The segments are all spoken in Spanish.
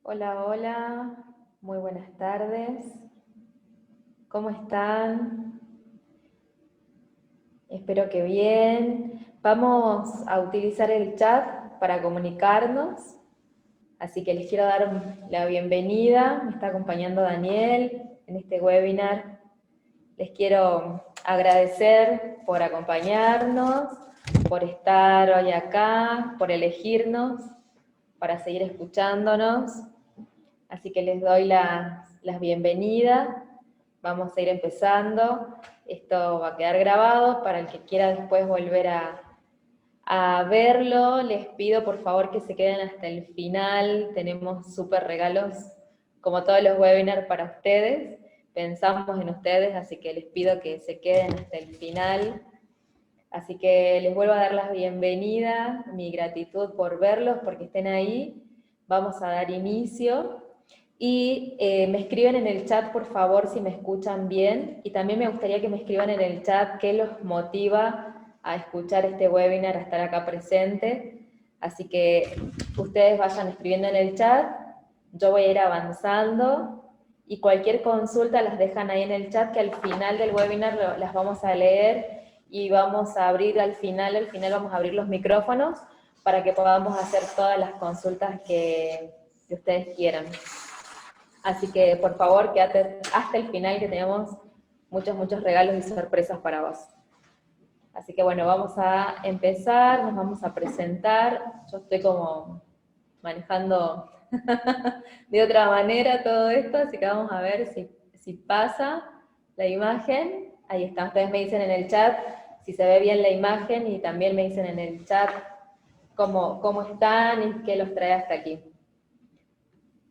Hola, hola, muy buenas tardes. ¿Cómo están? Espero que bien. Vamos a utilizar el chat para comunicarnos, así que les quiero dar la bienvenida. Me está acompañando Daniel en este webinar. Les quiero agradecer por acompañarnos, por estar hoy acá, por elegirnos, para seguir escuchándonos. Así que les doy las bienvenidas. Vamos a ir empezando. Esto va a quedar grabado para el que quiera después volver a verlo. Les pido por favor que se queden hasta el final. Tenemos súper regalos, como todos los webinars, para ustedes. Pensamos en ustedes, así que les pido que se queden hasta el final. Así que les vuelvo a dar las bienvenidas, mi gratitud por verlos, porque estén ahí. Vamos a dar inicio. Y me escriben en el chat, por favor, si me escuchan bien. Y también me gustaría que me escriban en el chat qué los motiva a escuchar este webinar, a estar acá presente. Así que ustedes vayan escribiendo en el chat. Yo voy a ir avanzando. Y cualquier consulta las dejan ahí en el chat, que al final del webinar las vamos a leer y vamos a abrir al final vamos a abrir los micrófonos para que podamos hacer todas las consultas que ustedes quieran. Así que, por favor, quédate hasta el final, que tenemos muchos regalos y sorpresas para vos. Así que, bueno, vamos a empezar, nos vamos a presentar. Yo estoy como manejando de otra manera todo esto, así que vamos a ver si pasa la imagen. Ahí está, ustedes me dicen en el chat si se ve bien la imagen y también me dicen en el chat cómo están y qué los trae hasta aquí.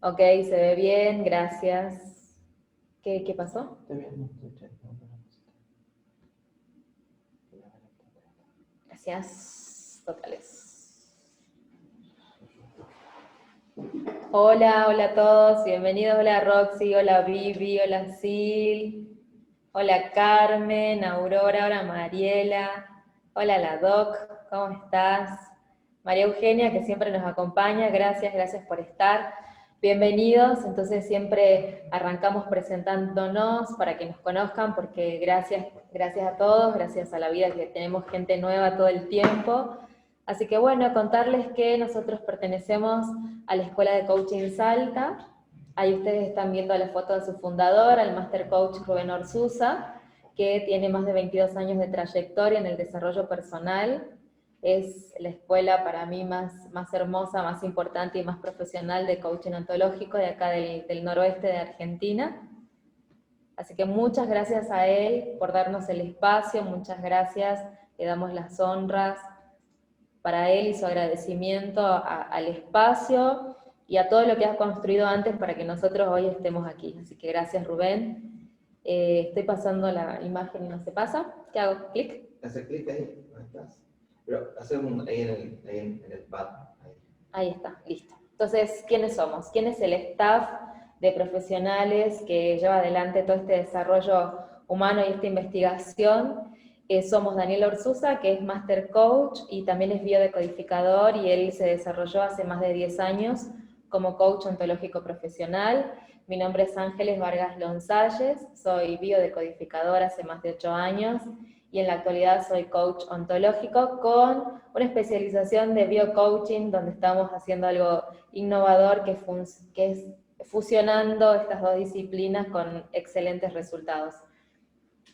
Ok, se ve bien, gracias. ¿Qué pasó? Gracias, totales. Hola a todos, bienvenidos. Hola Roxy, hola Vivi, hola Sil, hola Carmen, Aurora, hola Mariela, hola la Doc, ¿cómo estás? María Eugenia, que siempre nos acompaña, gracias por estar. Bienvenidos, entonces siempre arrancamos presentándonos para que nos conozcan, porque gracias a todos, gracias a la vida que tenemos gente nueva todo el tiempo. Así que bueno, contarles que nosotros pertenecemos a la Escuela de Coaching Salta. Ahí ustedes están viendo la foto de su fundador, el Master Coach Rubén Orsusa, que tiene más de 22 años de trayectoria en el desarrollo personal. Es la escuela para mí más hermosa, más importante y más profesional de coaching ontológico de acá del noroeste de Argentina. Así que muchas gracias a él por darnos el espacio, muchas gracias, le damos las honras para él y su agradecimiento al espacio y a todo lo que has construido antes para que nosotros hoy estemos aquí. Así que gracias, Rubén. Estoy pasando la imagen y no se pasa. ¿Qué hago? ¿Clic? Hacer clic ahí, ahí estás. Pero hacer ahí en el pad. Ahí está, listo. Entonces, ¿quiénes somos? ¿Quién es el staff de profesionales que lleva adelante todo este desarrollo humano y esta investigación? Somos Daniel Orsusa, que es Master Coach y también es biodecodificador, y él se desarrolló hace más de 10 años como coach ontológico profesional. Mi nombre es Ángeles Vargas Lonsalles, soy biodecodificador hace más de 8 años y en la actualidad soy coach ontológico con una especialización de biocoaching, donde estamos haciendo algo innovador que es fusionando estas dos disciplinas con excelentes resultados.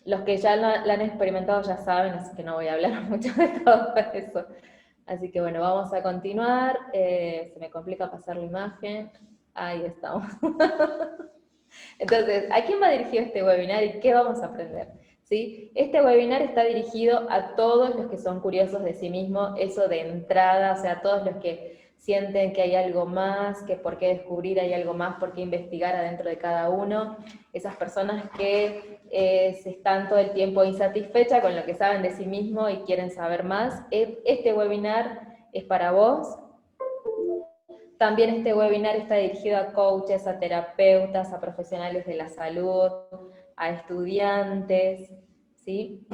Los que ya la han experimentado ya saben, así que no voy a hablar mucho de todo eso. Así que bueno, vamos a continuar. Se me complica pasar la imagen. Ahí estamos. Entonces, ¿a quién va dirigido este webinar y qué vamos a aprender? ¿Sí? Este webinar está dirigido a todos los que son curiosos de sí mismos, eso de entrada, o sea, a todos los que sienten que hay algo más, que por qué descubrir, hay algo más, por qué investigar adentro de cada uno, esas personas que están todo el tiempo insatisfechas con lo que saben de sí mismos y quieren saber más. Este webinar es para vos. También este webinar está dirigido a coaches, a terapeutas, a profesionales de la salud, a estudiantes, ¿sí?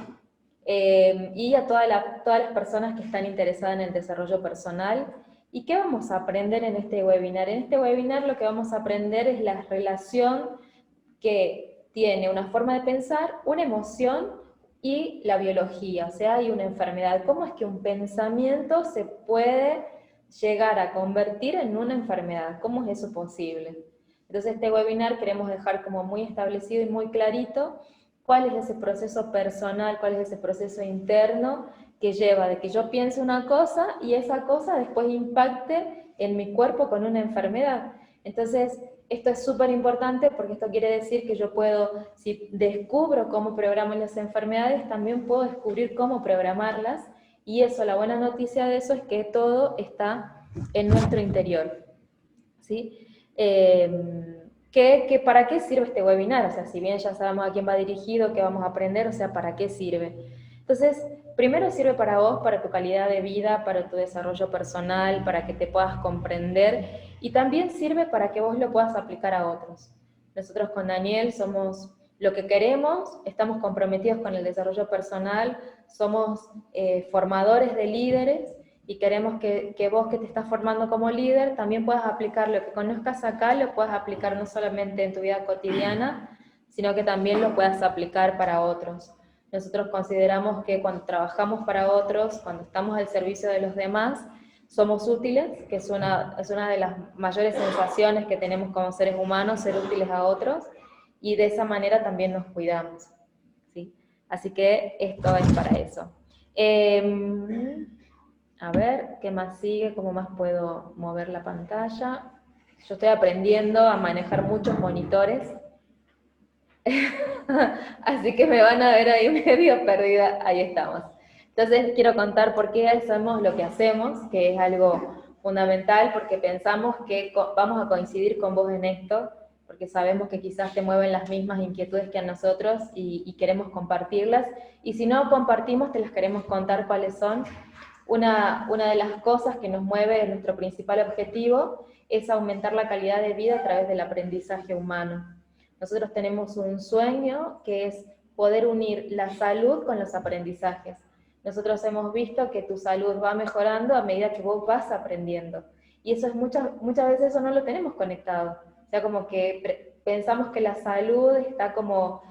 Y a todas las personas que están interesadas en el desarrollo personal ¿Y qué vamos a aprender en este webinar? En este webinar lo que vamos a aprender es la relación que tiene una forma de pensar, una emoción y la biología, o sea, hay una enfermedad. ¿Cómo es que un pensamiento se puede llegar a convertir en una enfermedad? ¿Cómo es eso posible? Entonces este webinar queremos dejar como muy establecido y muy clarito cuál es ese proceso personal, cuál es ese proceso interno que lleva de que yo piense una cosa y esa cosa después impacte en mi cuerpo con una enfermedad. Entonces, esto es súper importante porque esto quiere decir que yo puedo, si descubro cómo programo las enfermedades, también puedo descubrir cómo programarlas, y eso, la buena noticia de eso es que todo está en nuestro interior, ¿sí? ¿Para qué sirve este webinar? O sea, si bien ya sabemos a quién va dirigido, qué vamos a aprender, o sea, ¿para qué sirve? Entonces, primero sirve para vos, para tu calidad de vida, para tu desarrollo personal, para que te puedas comprender, y también sirve para que vos lo puedas aplicar a otros. Nosotros con Daniel somos lo que queremos, estamos comprometidos con el desarrollo personal, somos formadores de líderes, y queremos que vos que te estás formando como líder también puedas aplicar lo que conozcas acá, lo puedas aplicar no solamente en tu vida cotidiana, sino que también lo puedas aplicar para otros. Nosotros consideramos que cuando trabajamos para otros, cuando estamos al servicio de los demás, somos útiles, que es una de las mayores sensaciones que tenemos como seres humanos, ser útiles a otros, y de esa manera también nos cuidamos, ¿sí? Así que esto es para eso. A ver, ¿qué más sigue? ¿Cómo más puedo mover la pantalla? Yo estoy aprendiendo a manejar muchos monitores, así que me van a ver ahí medio perdida. Ahí estamos. Entonces quiero contar por qué hacemos lo que hacemos, que es algo fundamental, porque pensamos que vamos a coincidir con vos en esto, porque sabemos que quizás te mueven las mismas inquietudes que a nosotros y queremos compartirlas. Y si no compartimos, te las queremos contar cuáles son. Una de las cosas que nos mueve, nuestro principal objetivo, es aumentar la calidad de vida a través del aprendizaje humano. Nosotros tenemos un sueño que es poder unir la salud con los aprendizajes. Nosotros hemos visto que tu salud va mejorando a medida que vos vas aprendiendo. Y eso es muchas veces eso no lo tenemos conectado. O sea, como que pensamos que la salud está como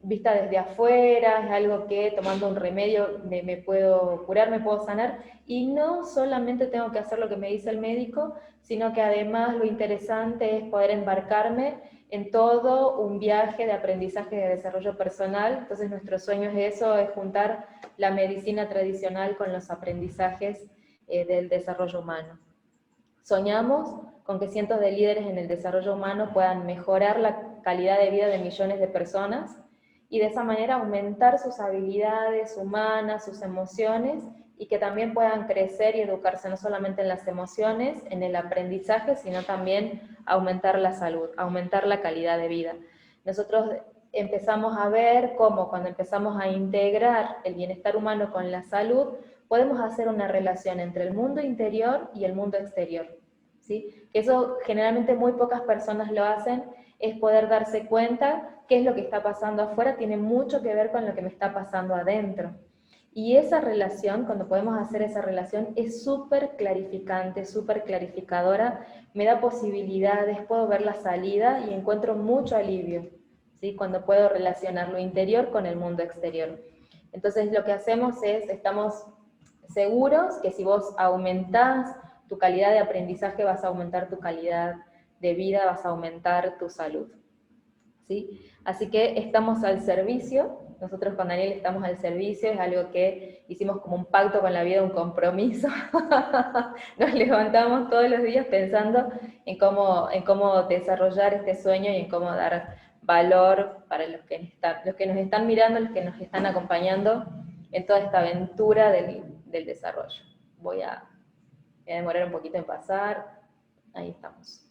vista desde afuera, es algo que tomando un remedio me puedo curar, me puedo sanar, y no solamente tengo que hacer lo que me dice el médico, sino que además lo interesante es poder embarcarme en todo un viaje de aprendizaje de desarrollo personal. Entonces nuestro sueño es eso, es juntar la medicina tradicional con los aprendizajes del desarrollo humano. Soñamos con que cientos de líderes en el desarrollo humano puedan mejorar la calidad de vida de millones de personas y de esa manera aumentar sus habilidades humanas, sus emociones, y que también puedan crecer y educarse no solamente en las emociones, en el aprendizaje, sino también aumentar la salud, aumentar la calidad de vida. Nosotros empezamos a ver cómo cuando empezamos a integrar el bienestar humano con la salud, podemos hacer una relación entre el mundo interior y el mundo exterior, ¿sí? Eso generalmente muy pocas personas lo hacen, es poder darse cuenta qué es lo que está pasando afuera, tiene mucho que ver con lo que me está pasando adentro. Y esa relación, cuando podemos hacer esa relación, es súper clarificante, súper clarificadora, me da posibilidades, puedo ver la salida y encuentro mucho alivio, ¿sí? Cuando puedo relacionar lo interior con el mundo exterior. Entonces lo que hacemos es, estamos seguros que si vos aumentás tu calidad de aprendizaje, vas a aumentar tu calidad de vida, vas a aumentar tu salud, ¿sí? Así que estamos al servicio, nosotros con Daniel estamos al servicio, es algo que hicimos como un pacto con la vida, un compromiso. Nos levantamos todos los días pensando en cómo desarrollar este sueño y en cómo dar valor para los que nos están mirando, los que nos están acompañando en toda esta aventura del desarrollo. Voy a demorar un poquito en pasar. Ahí estamos.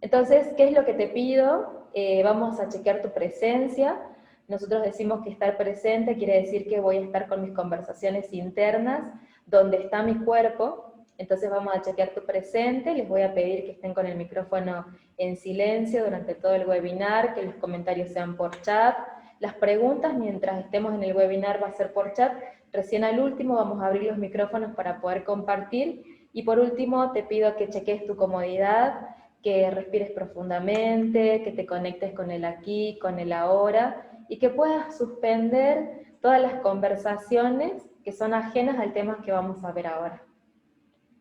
Entonces, ¿qué es lo que te pido? Vamos a chequear tu presencia. Nosotros decimos que estar presente quiere decir que voy a estar con mis conversaciones internas, donde está mi cuerpo. Entonces vamos a chequear tu presente, les voy a pedir que estén con el micrófono en silencio durante todo el webinar, que los comentarios sean por chat. Las preguntas mientras estemos en el webinar va a ser por chat. Recién al último vamos a abrir los micrófonos para poder compartir, Y por último, te pido que cheques tu comodidad, que respires profundamente, que te conectes con el aquí, con el ahora, y que puedas suspender todas las conversaciones que son ajenas al tema que vamos a ver ahora.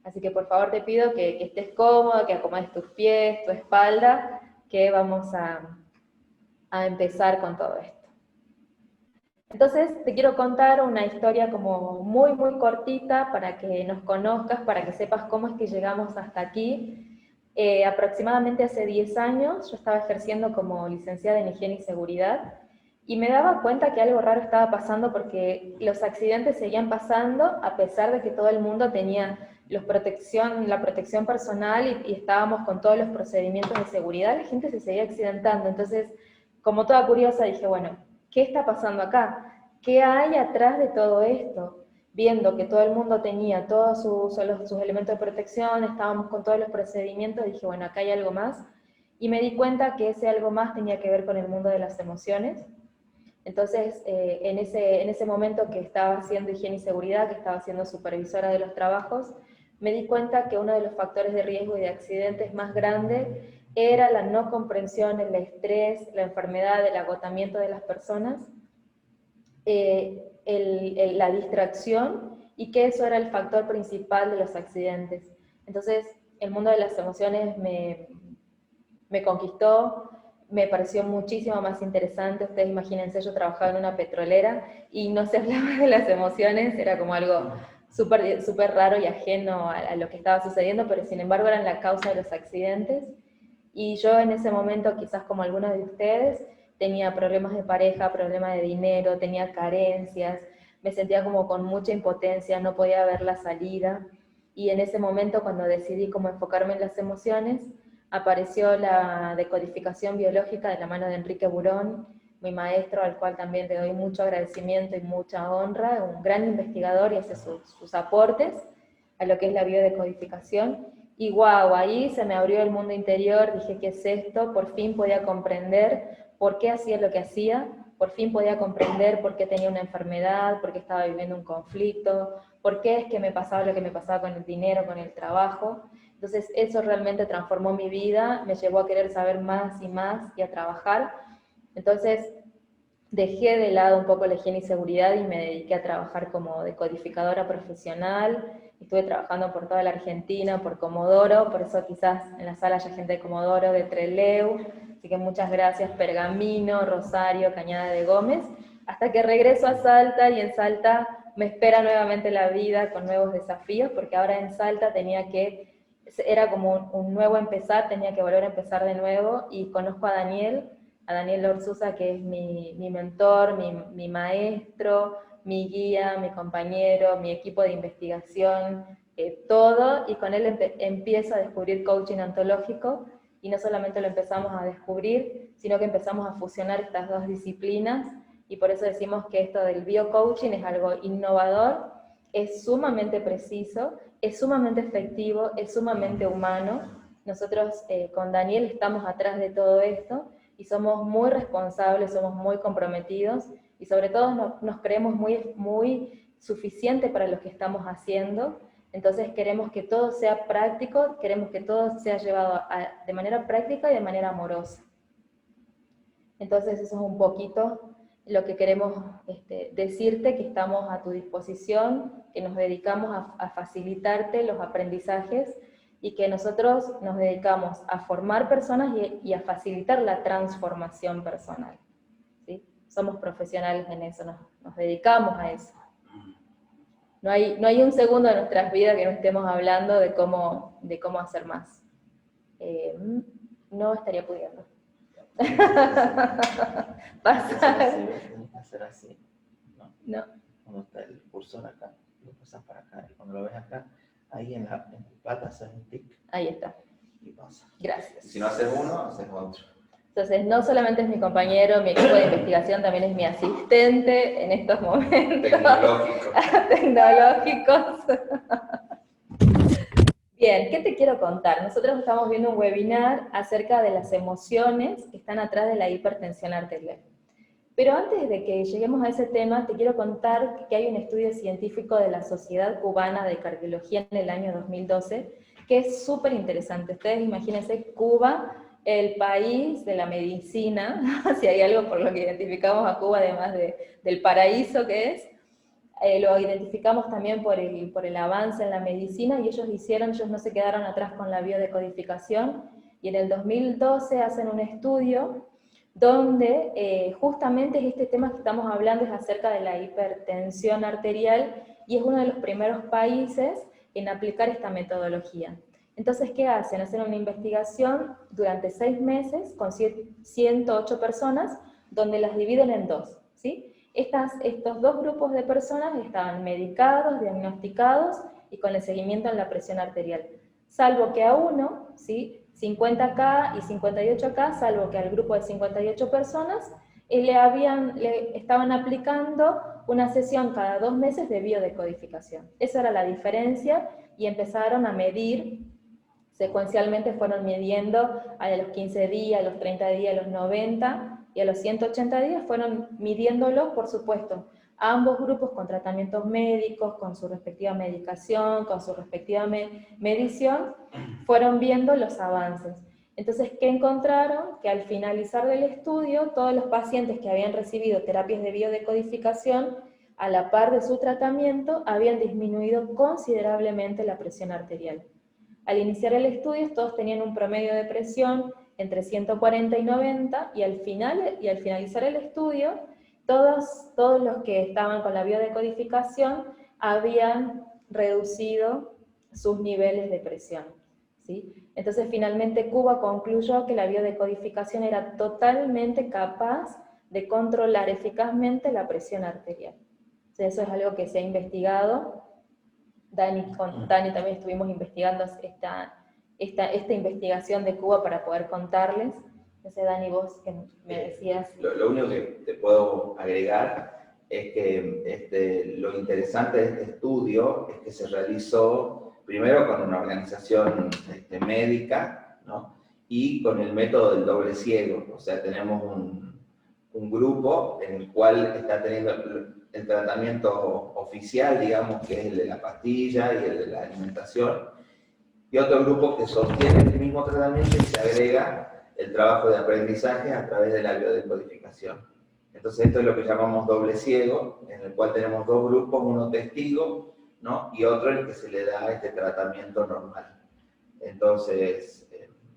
Así que por favor te pido que estés cómodo, que acomodes tus pies, tu espalda, que vamos a empezar con todo esto. Entonces te quiero contar una historia como muy, muy cortita para que nos conozcas, para que sepas cómo es que llegamos hasta aquí. Aproximadamente hace 10 años yo estaba ejerciendo como licenciada en higiene y seguridad y me daba cuenta que algo raro estaba pasando porque los accidentes seguían pasando a pesar de que todo el mundo tenía la protección personal y estábamos con todos los procedimientos de seguridad. La gente se seguía accidentando. Entonces, como toda curiosa, dije, bueno, ¿qué está pasando acá? ¿Qué hay atrás de todo esto? Viendo que todo el mundo tenía todos sus elementos de protección, estábamos con todos los procedimientos, dije, bueno, acá hay algo más. Y me di cuenta que ese algo más tenía que ver con el mundo de las emociones. Entonces, en ese momento que estaba haciendo higiene y seguridad, que estaba siendo supervisora de los trabajos, me di cuenta que uno de los factores de riesgo y de accidentes más grandes era la no comprensión, el estrés, la enfermedad, el agotamiento de las personas, la distracción, y que eso era el factor principal de los accidentes. Entonces, el mundo de las emociones me conquistó, me pareció muchísimo más interesante. Ustedes imagínense, yo trabajaba en una petrolera y no se hablaba de las emociones, era como algo súper raro y ajeno a lo que estaba sucediendo, pero sin embargo eran la causa de los accidentes. Y yo en ese momento, quizás como algunos de ustedes, tenía problemas de pareja, problemas de dinero, tenía carencias, me sentía como con mucha impotencia, no podía ver la salida. Y en ese momento, cuando decidí cómo enfocarme en las emociones, apareció la decodificación biológica de la mano de Enrique Burón, mi maestro, al cual también le doy mucho agradecimiento y mucha honra, un gran investigador y hace sus aportes a lo que es la biodecodificación. Y guau, ahí se me abrió el mundo interior, dije, ¿qué es esto? Por fin podía comprender por qué hacía lo que hacía, por fin podía comprender por qué tenía una enfermedad, por qué estaba viviendo un conflicto, por qué es que me pasaba lo que me pasaba con el dinero, con el trabajo. Entonces eso realmente transformó mi vida, me llevó a querer saber más y a trabajar. Entonces dejé de lado un poco la higiene y seguridad y me dediqué a trabajar como decodificadora profesional. Estuve trabajando por toda la Argentina, por Comodoro, por eso quizás en la sala haya gente de Comodoro, de Trelew, así que muchas gracias, Pergamino, Rosario, Cañada de Gómez, hasta que regreso a Salta, y en Salta me espera nuevamente la vida con nuevos desafíos, porque ahora en Salta era como un nuevo empezar, tenía que volver a empezar de nuevo, y conozco a Daniel Orsuza, que es mi mentor, mi maestro, mi guía, mi compañero, mi equipo de investigación, todo, y con él empiezo a descubrir coaching ontológico, y no solamente lo empezamos a descubrir, sino que empezamos a fusionar estas dos disciplinas, y por eso decimos que esto del biocoaching es algo innovador, es sumamente preciso, es sumamente efectivo, es sumamente humano. Nosotros con Daniel estamos atrás de todo esto, y somos muy responsables, somos muy comprometidos, y sobre todo nos creemos muy suficiente para lo que estamos haciendo. Entonces queremos que todo sea práctico, queremos que todo sea llevado de manera práctica y de manera amorosa. Entonces eso es un poquito lo que queremos decirte, que estamos a tu disposición, que nos dedicamos a facilitarte los aprendizajes, y que nosotros nos dedicamos a formar personas y a facilitar la transformación personal, ¿sí? Somos profesionales en eso, nos dedicamos a eso. No hay un segundo de nuestras vidas que no estemos hablando de cómo hacer más. No estaría pudiendo. Hacer así. No. Cuando está el cursor acá, lo pasas para acá, y cuando lo ves acá, ahí en la pata haces un tic. Ahí está. Y pasa. Gracias. Y si no haces uno, haces otro. Entonces, no solamente es mi compañero, mi equipo de investigación, también es mi asistente en estos momentos. Tecnológicos. Bien, ¿qué te quiero contar? Nosotros estamos viendo un webinar acerca de las emociones que están atrás de la hipertensión arterial. Pero antes de que lleguemos a ese tema, te quiero contar que hay un estudio científico de la Sociedad Cubana de Cardiología en el año 2012, que es súper interesante. Ustedes imagínense Cuba, el país de la medicina, si hay algo por lo que identificamos a Cuba, además del paraíso que es, lo identificamos también por el avance en la medicina, y ellos no se quedaron atrás con la biodecodificación, y en el 2012 hacen un estudio donde justamente es este tema que estamos hablando, es acerca de la hipertensión arterial, y es uno de los primeros países en aplicar esta metodología. Entonces, ¿qué hacen? Hacen una investigación durante 6 meses con 108 personas, donde las dividen en dos, ¿sí? Estos dos grupos de personas estaban medicados, diagnosticados y con el seguimiento en la presión arterial. Salvo que a uno, ¿sí? 50K y 58K, salvo que al grupo de 58 personas le estaban aplicando una sesión cada 2 meses de biodecodificación. Esa era la diferencia, y empezaron a medir, secuencialmente fueron midiendo a los 15 días, a los 30 días, a los 90, y a los 180 días fueron midiéndolos, por supuesto, a ambos grupos con tratamientos médicos, con su respectiva medicación, con su respectiva medición, fueron viendo los avances. Entonces, ¿qué encontraron? Que al finalizar del estudio, todos los pacientes que habían recibido terapias de biodecodificación, a la par de su tratamiento, habían disminuido considerablemente la presión arterial. Al iniciar el estudio, todos tenían un promedio de presión entre 140 y 90, y al finalizar el estudio, todos los que estaban con la biodecodificación habían reducido sus niveles de presión, ¿sí? Entonces, finalmente Cuba concluyó que la biodecodificación era totalmente capaz de controlar eficazmente la presión arterial. O sea, eso es algo que se ha investigado. Con Dani también estuvimos investigando esta investigación de Cuba para poder contarles. No sé, Dani, vos que me decías. Lo único que te puedo agregar es que lo interesante de este estudio es que se realizó primero con una organización médica, ¿no? Y con el método del doble ciego. O sea, tenemos un grupo en el cual está teniendo el tratamiento oficial, digamos, que es el de la pastilla y el de la alimentación, y otro grupo que sostiene el mismo tratamiento y se agrega el trabajo de aprendizaje a través de la biodecodificación. Entonces, esto es lo que llamamos doble ciego, en el cual tenemos dos grupos, uno testigo, ¿no? Y otro en el que se le da este tratamiento normal. Entonces,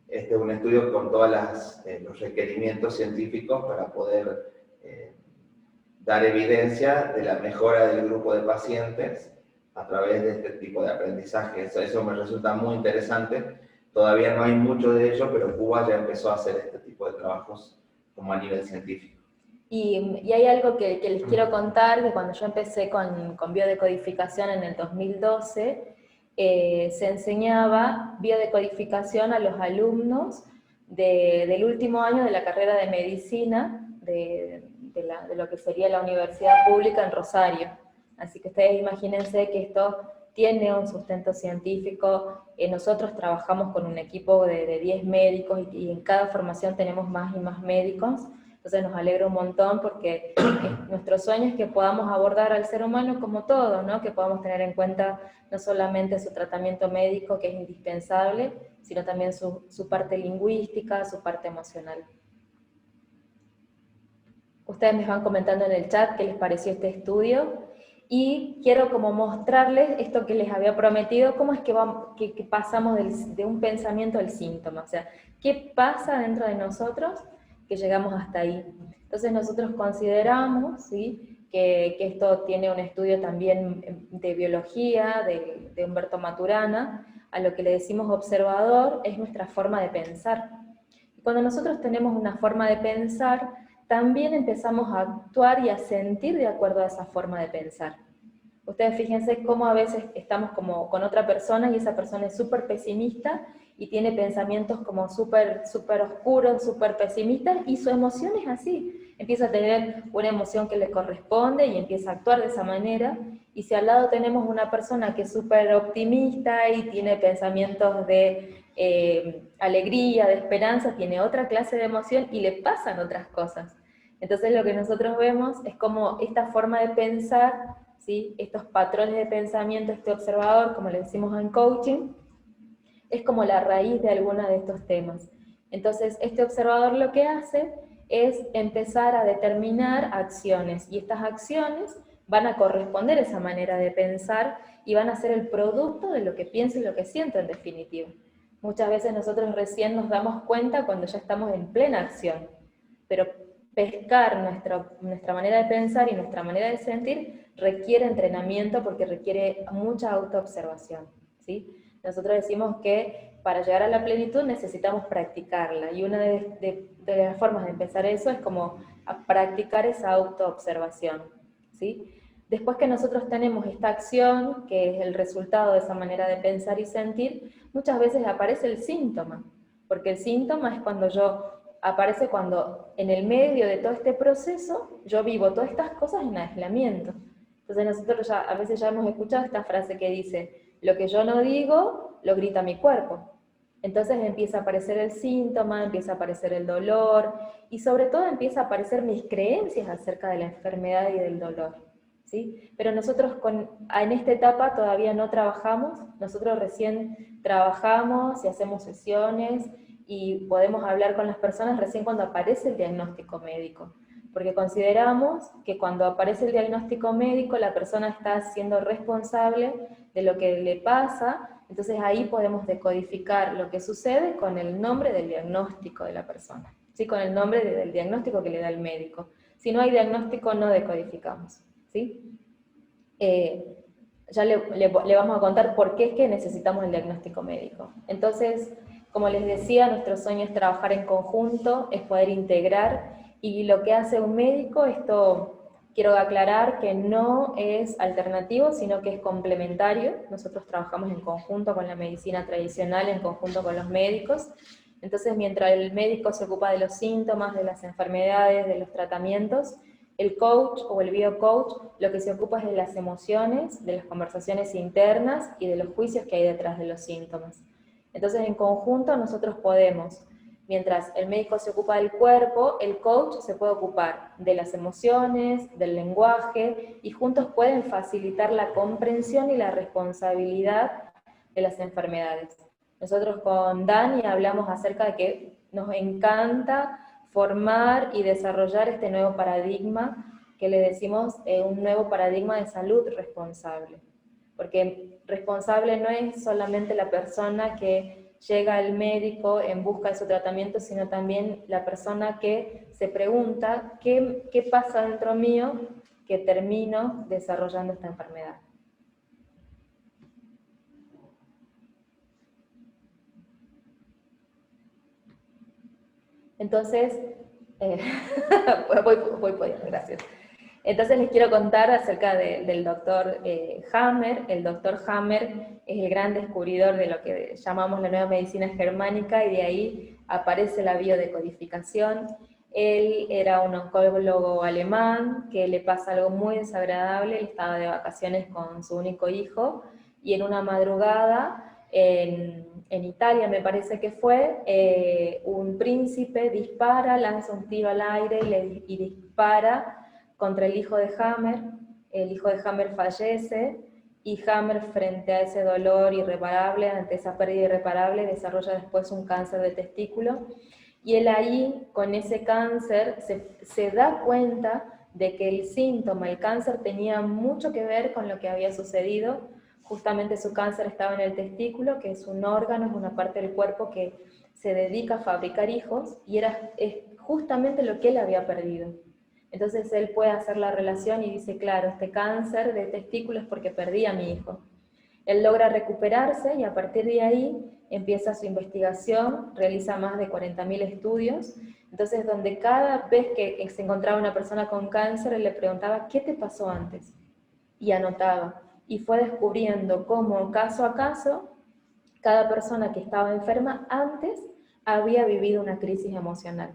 este es un estudio con todos los requerimientos científicos para poder dar evidencia de la mejora del grupo de pacientes a través de este tipo de aprendizaje. Eso me resulta muy interesante. Todavía no hay mucho de ello, pero Cuba ya empezó a hacer este tipo de trabajos como a nivel científico. Y hay algo que les quiero contar, que cuando yo empecé con biodecodificación en el 2012, se enseñaba biodecodificación a los alumnos del último año de la carrera de medicina de lo que sería la universidad pública en Rosario. Así que ustedes imagínense que esto tiene un sustento científico. Nosotros trabajamos con un equipo de 10 médicos, y en cada formación tenemos más y más médicos. Entonces nos alegra un montón, porque nuestro sueño es que podamos abordar al ser humano como todo, ¿no? Que podamos tener en cuenta no solamente su tratamiento médico, que es indispensable, sino también su parte lingüística, su parte emocional. Ustedes me van comentando en el chat qué les pareció este estudio, y quiero como mostrarles esto que les había prometido, cómo es que pasamos de un pensamiento al síntoma, o sea, qué pasa dentro de nosotros que llegamos hasta ahí. Entonces nosotros consideramos, ¿sí?, que esto tiene un estudio también de biología, de Humberto Maturana. A lo que le decimos observador es nuestra forma de pensar. Y cuando nosotros tenemos una forma de pensar, también empezamos a actuar y a sentir de acuerdo a esa forma de pensar. Ustedes fíjense cómo a veces estamos como con otra persona, y esa persona es súper pesimista y tiene pensamientos como súper oscuros, súper pesimistas, y su emoción es así. Empieza a tener una emoción que le corresponde y empieza a actuar de esa manera. Y si al lado tenemos una persona que es súper optimista y tiene pensamientos de alegría, de esperanza, tiene otra clase de emoción y le pasan otras cosas. Entonces lo que nosotros vemos es como esta forma de pensar, ¿sí? Estos patrones de pensamiento, este observador, como le decimos en coaching, es como la raíz de alguno de estos temas. Entonces, este observador lo que hace es empezar a determinar acciones, y estas acciones van a corresponder a esa manera de pensar y van a ser el producto de lo que pienso y lo que siento en definitiva. Muchas veces nosotros recién nos damos cuenta cuando ya estamos en plena acción, pero pescar nuestra manera de pensar y nuestra manera de sentir requiere entrenamiento porque requiere mucha autoobservación, ¿sí? Nosotros decimos que para llegar a la plenitud necesitamos practicarla, y una de las formas de empezar eso es como a practicar esa autoobservación, ¿sí? Después que nosotros tenemos esta acción, que es el resultado de esa manera de pensar y sentir, muchas veces aparece el síntoma, porque el síntoma es aparece cuando en el medio de todo este proceso yo vivo todas estas cosas en aislamiento. Entonces nosotros a veces ya hemos escuchado esta frase que dice: lo que yo no digo, lo grita mi cuerpo. Entonces empieza a aparecer el síntoma, empieza a aparecer el dolor, y sobre todo empieza a aparecer mis creencias acerca de la enfermedad y del dolor, ¿sí? Pero nosotros en esta etapa todavía no trabajamos, nosotros recién trabajamos y hacemos sesiones y podemos hablar con las personas recién cuando aparece el diagnóstico médico, porque consideramos que cuando aparece el diagnóstico médico la persona está siendo responsable de lo que le pasa. Entonces ahí podemos decodificar lo que sucede con el nombre del diagnóstico de la persona, ¿sí? Con el nombre del diagnóstico que le da el médico. Si no hay diagnóstico no decodificamos, ¿sí? Ya le vamos a contar por qué es que necesitamos el diagnóstico médico. Entonces, como les decía, nuestro sueño es trabajar en conjunto, es poder integrar, y lo que hace un médico, esto quiero aclarar que no es alternativo, sino que es complementario. Nosotros trabajamos en conjunto con la medicina tradicional, en conjunto con los médicos. Entonces, mientras el médico se ocupa de los síntomas, de las enfermedades, de los tratamientos, el coach o el biocoach lo que se ocupa es de las emociones, de las conversaciones internas y de los juicios que hay detrás de los síntomas. Entonces, en conjunto nosotros podemos, mientras el médico se ocupa del cuerpo, el coach se puede ocupar de las emociones, del lenguaje, y juntos pueden facilitar la comprensión y la responsabilidad de las enfermedades. Nosotros con Dani hablamos acerca de que nos encanta formar y desarrollar este nuevo paradigma que le decimos un nuevo paradigma de salud responsable. Porque responsable no es solamente la persona que llega al médico en busca de su tratamiento, sino también la persona que se pregunta qué pasa dentro mío que termino desarrollando esta enfermedad. Entonces, voy podiendo, gracias. Entonces les quiero contar acerca del doctor Hammer. El doctor Hammer es el gran descubridor de lo que llamamos la nueva medicina germánica, y de ahí aparece la biodecodificación. Él era un oncólogo alemán que le pasa algo muy desagradable. Él estaba de vacaciones con su único hijo, y en una madrugada en Italia, me parece que fue, un príncipe dispara, lanza un tiro al aire y dispara contra el hijo de Hammer. El hijo de Hammer fallece, y Hammer, frente a ese dolor irreparable, ante esa pérdida irreparable, desarrolla después un cáncer de testículo, y él ahí, con ese cáncer, se da cuenta de que el síntoma, el cáncer, tenía mucho que ver con lo que había sucedido. Justamente su cáncer estaba en el testículo, que es un órgano, es una parte del cuerpo que se dedica a fabricar hijos, y es justamente lo que él había perdido. Entonces él puede hacer la relación y dice: claro, este cáncer de testículo es porque perdí a mi hijo. Él logra recuperarse, y a partir de ahí empieza su investigación, realiza más de 40.000 estudios. Entonces, donde cada vez que se encontraba una persona con cáncer, él le preguntaba: ¿qué te pasó antes? Y anotaba. Y fue descubriendo cómo, caso a caso, cada persona que estaba enferma antes había vivido una crisis emocional,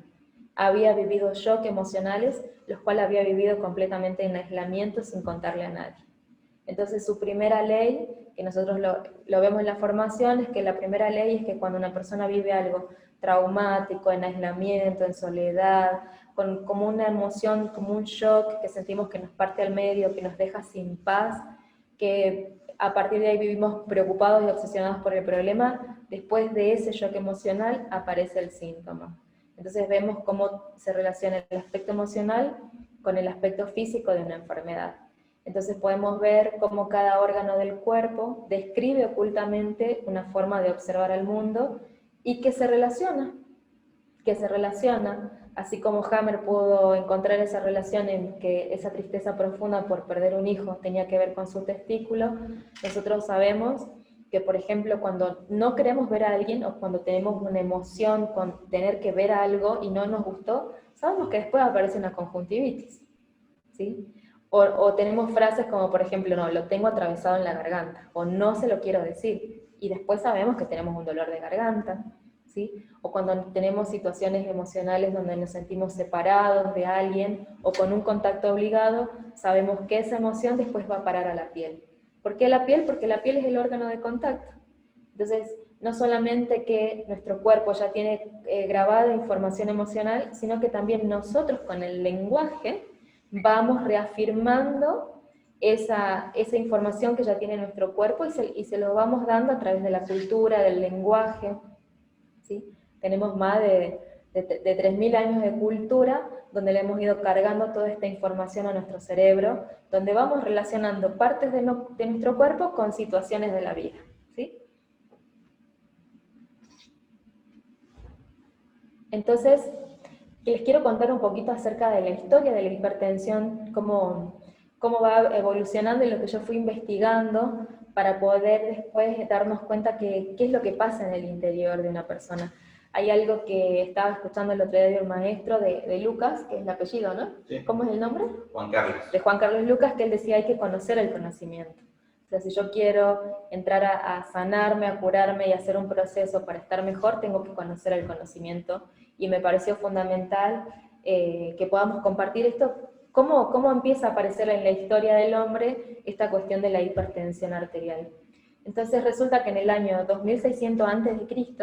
había vivido shock emocionales, los cuales había vivido completamente en aislamiento sin contarle a nadie. Entonces su primera ley que nosotros lo vemos en la formación, es que la primera ley es que cuando una persona vive algo traumático, en aislamiento, en soledad, como una emoción, como un shock que sentimos que nos parte al medio, que nos deja sin paz, que a partir de ahí vivimos preocupados y obsesionados por el problema, después de ese shock emocional aparece el síntoma. Entonces vemos cómo se relaciona el aspecto emocional con el aspecto físico de una enfermedad. Entonces podemos ver cómo cada órgano del cuerpo describe ocultamente una forma de observar al mundo y que se relaciona, así como Hammer pudo encontrar esa relación en que esa tristeza profunda por perder un hijo tenía que ver con su testículo. Nosotros sabemos que, por ejemplo, cuando no queremos ver a alguien o cuando tenemos una emoción con tener que ver algo y no nos gustó, sabemos que después aparece una conjuntivitis, ¿sí? O tenemos frases como, por ejemplo, no, lo tengo atravesado en la garganta, o no se lo quiero decir, y después sabemos que tenemos un dolor de garganta, ¿sí? O cuando tenemos situaciones emocionales donde nos sentimos separados de alguien, o con un contacto obligado, sabemos que esa emoción después va a parar a la piel. ¿Por qué la piel? Porque la piel es el órgano de contacto. Entonces, no solamente que nuestro cuerpo ya tiene grabada información emocional, sino que también nosotros con el lenguaje vamos reafirmando esa información que ya tiene nuestro cuerpo y se lo vamos dando a través de la cultura, del lenguaje, ¿sí? Tenemos más de 3.000 años de cultura donde le hemos ido cargando toda esta información a nuestro cerebro, donde vamos relacionando partes de nuestro cuerpo con situaciones de la vida, ¿sí? Entonces, les quiero contar un poquito acerca de la historia de la hipertensión, cómo va evolucionando y lo que yo fui investigando para poder después darnos cuenta qué es lo que pasa en el interior de una persona. Hay algo que estaba escuchando el otro día de un maestro de Lucas, que es el apellido, ¿no? Sí. ¿Cómo es el nombre? Juan Carlos. De Juan Carlos Lucas, que él decía hay que conocer el conocimiento. O sea, si yo quiero entrar a sanarme, a curarme y hacer un proceso para estar mejor, tengo que conocer el conocimiento. Y me pareció fundamental que podamos compartir esto, cómo empieza a aparecer en la historia del hombre esta cuestión de la hipertensión arterial. Entonces resulta que en el año 2600 a.C.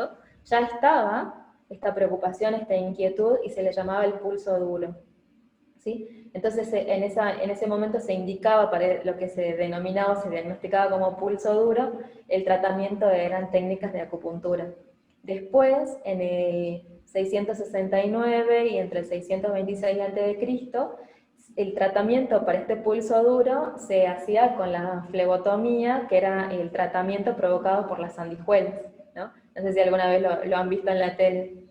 ya estaba esta preocupación, esta inquietud, y se le llamaba el pulso duro, ¿sí? Entonces en ese momento se indicaba para lo que se denominaba, se diagnosticaba como pulso duro, el tratamiento eran técnicas de acupuntura. Después, en el 669 y entre el 626 a.C., el tratamiento para este pulso duro se hacía con la flebotomía, que era el tratamiento provocado por las sanguijuelas, ¿no? No sé si alguna vez lo han visto en la tele.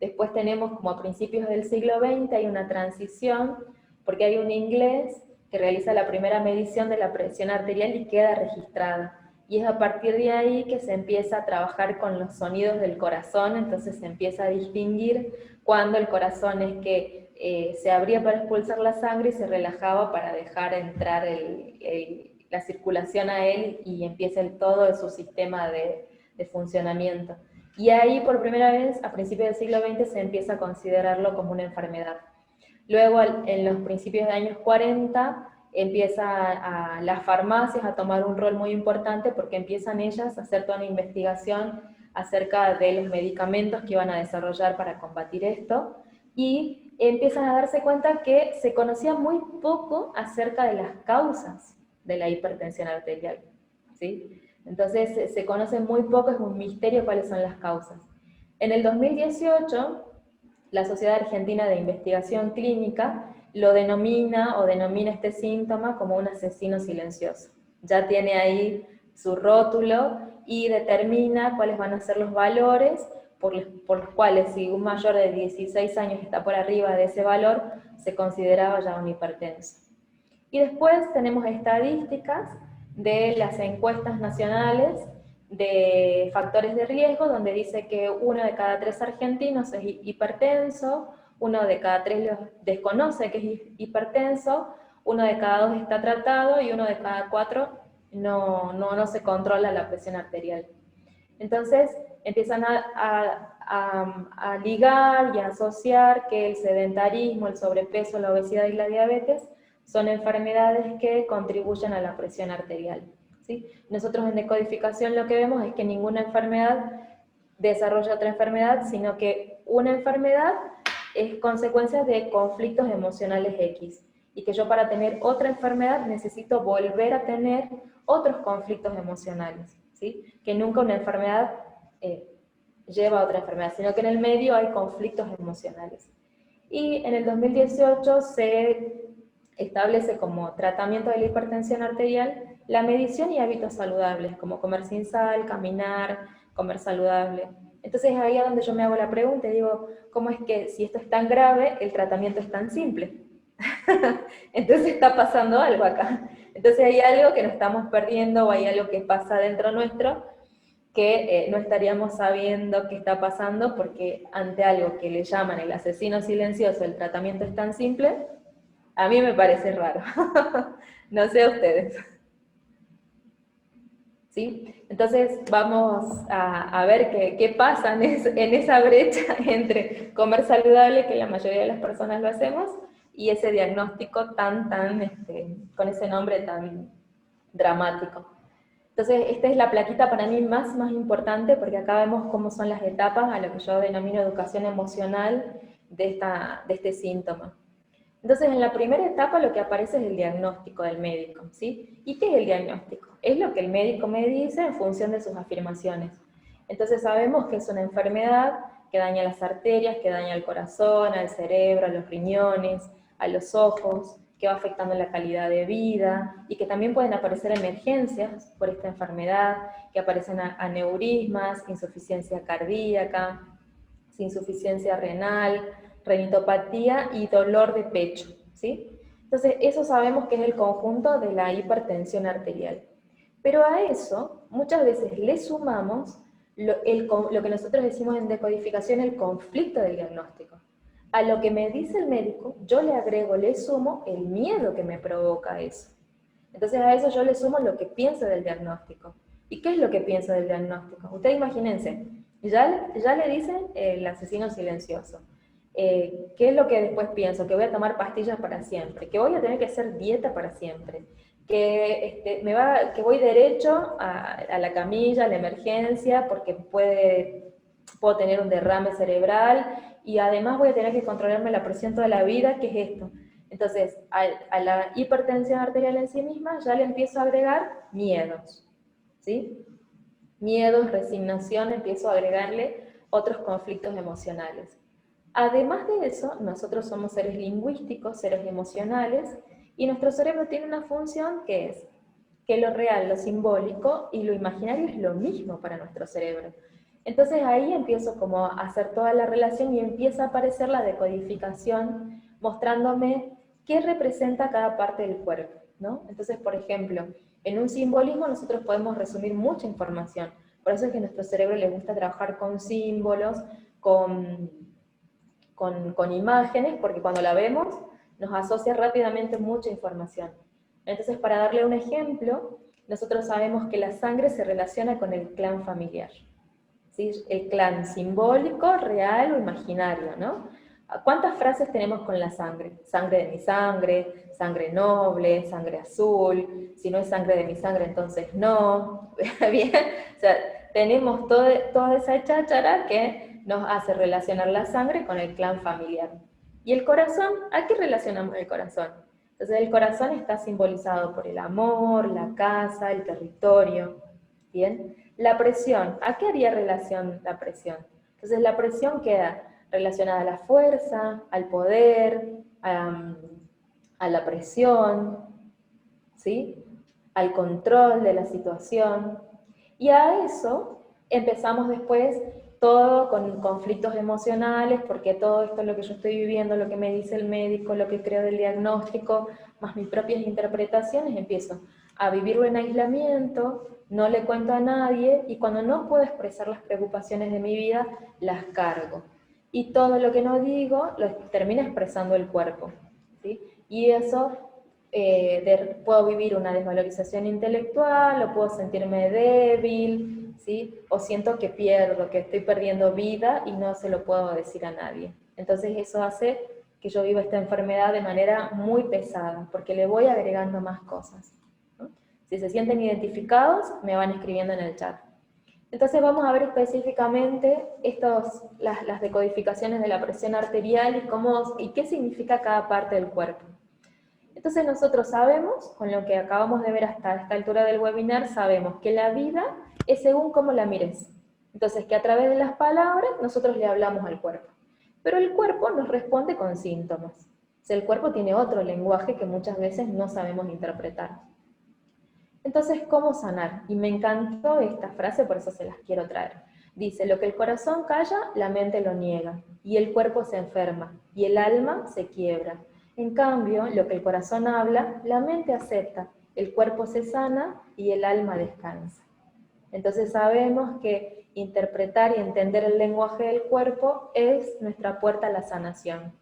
Después tenemos, como a principios del siglo XX, hay una transición, porque hay un inglés que realiza la primera medición de la presión arterial y queda registrada. Y es a partir de ahí que se empieza a trabajar con los sonidos del corazón, entonces se empieza a distinguir cuando el corazón es que se abría para expulsar la sangre y se relajaba para dejar entrar la circulación a él y empieza todo su sistema de funcionamiento. Y ahí por primera vez, a principios del siglo XX, se empieza a considerarlo como una enfermedad. Luego, en los principios de años 40, empieza las farmacias a tomar un rol muy importante porque empiezan ellas a hacer toda una investigación acerca de los medicamentos que iban a desarrollar para combatir esto, y empiezan a darse cuenta que se conocía muy poco acerca de las causas de la hipertensión arterial, ¿sí? Entonces se conoce muy poco, es un misterio cuáles son las causas. En el 2018, la Sociedad Argentina de Investigación Clínica lo denomina este síntoma como un asesino silencioso. Ya tiene ahí su rótulo y determina cuáles van a ser los valores por los cuales, si un mayor de 16 años está por arriba de ese valor, se consideraba ya un hipertenso. Y después tenemos estadísticas de las encuestas nacionales de factores de riesgo, donde dice que 1 de cada 3 argentinos es hipertenso, 1 de cada 3 desconoce que es hipertenso, 1 de cada 2 está tratado y 1 de cada 4 no se controla la presión arterial. Entonces empiezan a ligar y a asociar que el sedentarismo, el sobrepeso, la obesidad y la diabetes son enfermedades que contribuyen a la presión arterial, ¿sí? Nosotros en decodificación lo que vemos es que ninguna enfermedad desarrolla otra enfermedad, sino que una enfermedad es consecuencia de conflictos emocionales X, y que yo para tener otra enfermedad necesito volver a tener otros conflictos emocionales, ¿sí? Que nunca una enfermedad lleva a otra enfermedad, sino que en el medio hay conflictos emocionales. Y en el 2018 se establece como tratamiento de la hipertensión arterial la medición y hábitos saludables, como comer sin sal, caminar, comer saludable. Entonces ahí es donde yo me hago la pregunta y digo, ¿cómo es que si esto es tan grave, el tratamiento es tan simple? Entonces está pasando algo acá. Entonces hay algo que nos estamos perdiendo o hay algo que pasa dentro nuestro que no estaríamos sabiendo qué está pasando porque ante algo que le llaman el asesino silencioso, el tratamiento es tan simple, a mí me parece raro. No sé a ustedes. ¿Sí? Entonces vamos a ver qué pasa en esa brecha entre comer saludable, que la mayoría de las personas lo hacemos, y ese diagnóstico con ese nombre tan dramático. Entonces, esta es la plaquita para mí más importante, porque acá vemos cómo son las etapas a lo que yo denomino educación emocional de este síntoma. Entonces, en la primera etapa lo que aparece es el diagnóstico del médico, ¿sí? ¿Y qué es el diagnóstico? Es lo que el médico me dice en función de sus afirmaciones. Entonces, sabemos que es una enfermedad que daña las arterias, que daña el corazón, al cerebro, a los riñones, a los ojos, que va afectando la calidad de vida, y que también pueden aparecer emergencias por esta enfermedad, que aparecen aneurismas, insuficiencia cardíaca, insuficiencia renal, renitopatía y dolor de pecho, ¿sí? Entonces, eso sabemos que es el conjunto de la hipertensión arterial. Pero a eso, muchas veces le sumamos lo que nosotros decimos en decodificación, el conflicto del diagnóstico. A lo que me dice el médico, yo le agrego, le sumo el miedo que me provoca eso. Entonces a eso yo le sumo lo que pienso del diagnóstico. ¿Y qué es lo que pienso del diagnóstico? Ustedes imagínense, ya le dicen el asesino silencioso. ¿Qué es lo que después pienso? Que voy a tomar pastillas para siempre, que voy a tener que hacer dieta para siempre, que voy derecho a la camilla, a la emergencia, porque puedo tener un derrame cerebral, y además voy a tener que controlarme la presión toda la vida. ¿Qué es esto? Entonces, a la hipertensión arterial en sí misma ya le empiezo a agregar miedos, ¿sí? Miedos, resignación, empiezo a agregarle otros conflictos emocionales. Además de eso, nosotros somos seres lingüísticos, seres emocionales, y nuestro cerebro tiene una función que es que lo real, lo simbólico y lo imaginario es lo mismo para nuestro cerebro. Entonces ahí empiezo como a hacer toda la relación y empieza a aparecer la decodificación mostrándome qué representa cada parte del cuerpo, ¿no? Entonces, por ejemplo, en un simbolismo nosotros podemos resumir mucha información. Por eso es que a nuestro cerebro le gusta trabajar con símbolos, con imágenes, porque cuando la vemos nos asocia rápidamente mucha información. Entonces, para darle un ejemplo, nosotros sabemos que la sangre se relaciona con el clan familiar, ¿sí? El clan simbólico, real o imaginario, ¿no? ¿Cuántas frases tenemos con la sangre? Sangre de mi sangre, sangre noble, sangre azul, si no es sangre de mi sangre, entonces no. Bien, o sea, tenemos toda esa cháchara que nos hace relacionar la sangre con el clan familiar. ¿Y el corazón? ¿A qué relacionamos el corazón? Entonces el corazón está simbolizado por el amor, la casa, el territorio. ¿Bien? La presión, ¿a qué haría relación la presión? Entonces la presión queda relacionada a la fuerza, al poder, a la presión, ¿sí? Al control de la situación. Y a eso empezamos después todo con conflictos emocionales, porque todo esto es lo que yo estoy viviendo, lo que me dice el médico, lo que creo del diagnóstico, más mis propias interpretaciones, empiezo a vivirlo en aislamiento, no le cuento a nadie, y cuando no puedo expresar las preocupaciones de mi vida, las cargo. Y todo lo que no digo lo termina expresando el cuerpo, ¿sí? Y eso puedo vivir una desvalorización intelectual, o puedo sentirme débil, ¿sí? O siento que pierdo, que estoy perdiendo vida y no se lo puedo decir a nadie. Entonces eso hace que yo viva esta enfermedad de manera muy pesada, porque le voy agregando más cosas, ¿no? Si se sienten identificados, me van escribiendo en el chat. Entonces vamos a ver específicamente las decodificaciones de la presión arterial y qué significa cada parte del cuerpo. Entonces nosotros sabemos, con lo que acabamos de ver hasta esta altura del webinar, sabemos que la vida es según cómo la mires. Entonces que a través de las palabras nosotros le hablamos al cuerpo. Pero el cuerpo nos responde con síntomas. O sea, el cuerpo tiene otro lenguaje que muchas veces no sabemos interpretar. Entonces, ¿cómo sanar? Y me encantó esta frase, por eso se las quiero traer. Dice, lo que el corazón calla, la mente lo niega, y el cuerpo se enferma, y el alma se quiebra. En cambio, lo que el corazón habla, la mente acepta, el cuerpo se sana y el alma descansa. Entonces sabemos que interpretar y entender el lenguaje del cuerpo es nuestra puerta a la sanación.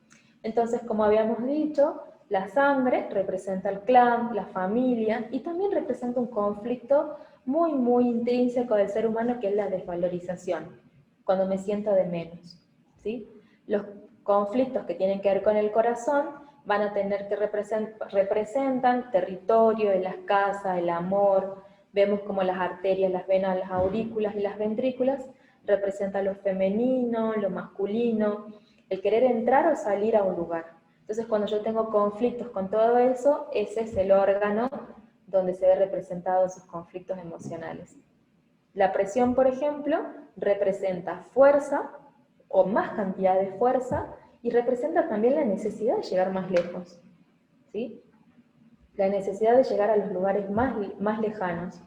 Entonces, como habíamos dicho, la sangre representa el clan, la familia, y también representa un conflicto muy, muy intrínseco del ser humano, que es la desvalorización, cuando me siento de menos, ¿sí? Los conflictos que tienen que ver con el corazón van a tener que representan territorio, en las casas, el amor. Vemos como las arterias, las venas, las aurículas y las ventrículas representan lo femenino, lo masculino, el querer entrar o salir a un lugar. Entonces, cuando yo tengo conflictos con todo eso, ese es el órgano donde se ve representado esos conflictos emocionales. La presión, por ejemplo, representa fuerza o más cantidad de fuerza y representa también la necesidad de llegar más lejos, ¿sí? La necesidad de llegar a los lugares más lejanos.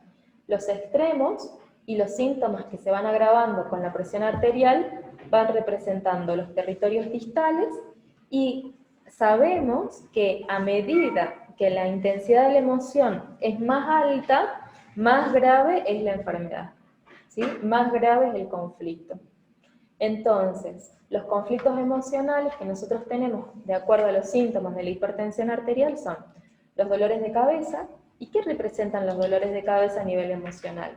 Los extremos y los síntomas que se van agravando con la presión arterial van representando los territorios distales, y sabemos que a medida que la intensidad de la emoción es más alta, más grave es la enfermedad, ¿sí? Más grave es el conflicto. Entonces, los conflictos emocionales que nosotros tenemos de acuerdo a los síntomas de la hipertensión arterial son los dolores de cabeza. ¿Y qué representan los dolores de cabeza a nivel emocional?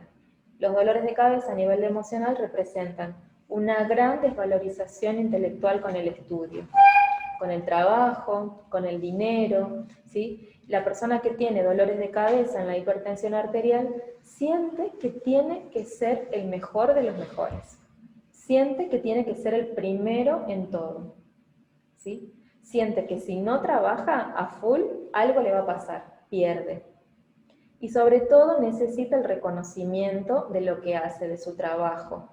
Los dolores de cabeza a nivel emocional representan una gran desvalorización intelectual con el estudio, con el trabajo, con el dinero, ¿sí? La persona que tiene dolores de cabeza en la hipertensión arterial siente que tiene que ser el mejor de los mejores. Siente que tiene que ser el primero en todo, ¿sí? Siente que si no trabaja a full, algo le va a pasar, pierde. Y sobre todo necesita el reconocimiento de lo que hace, de su trabajo,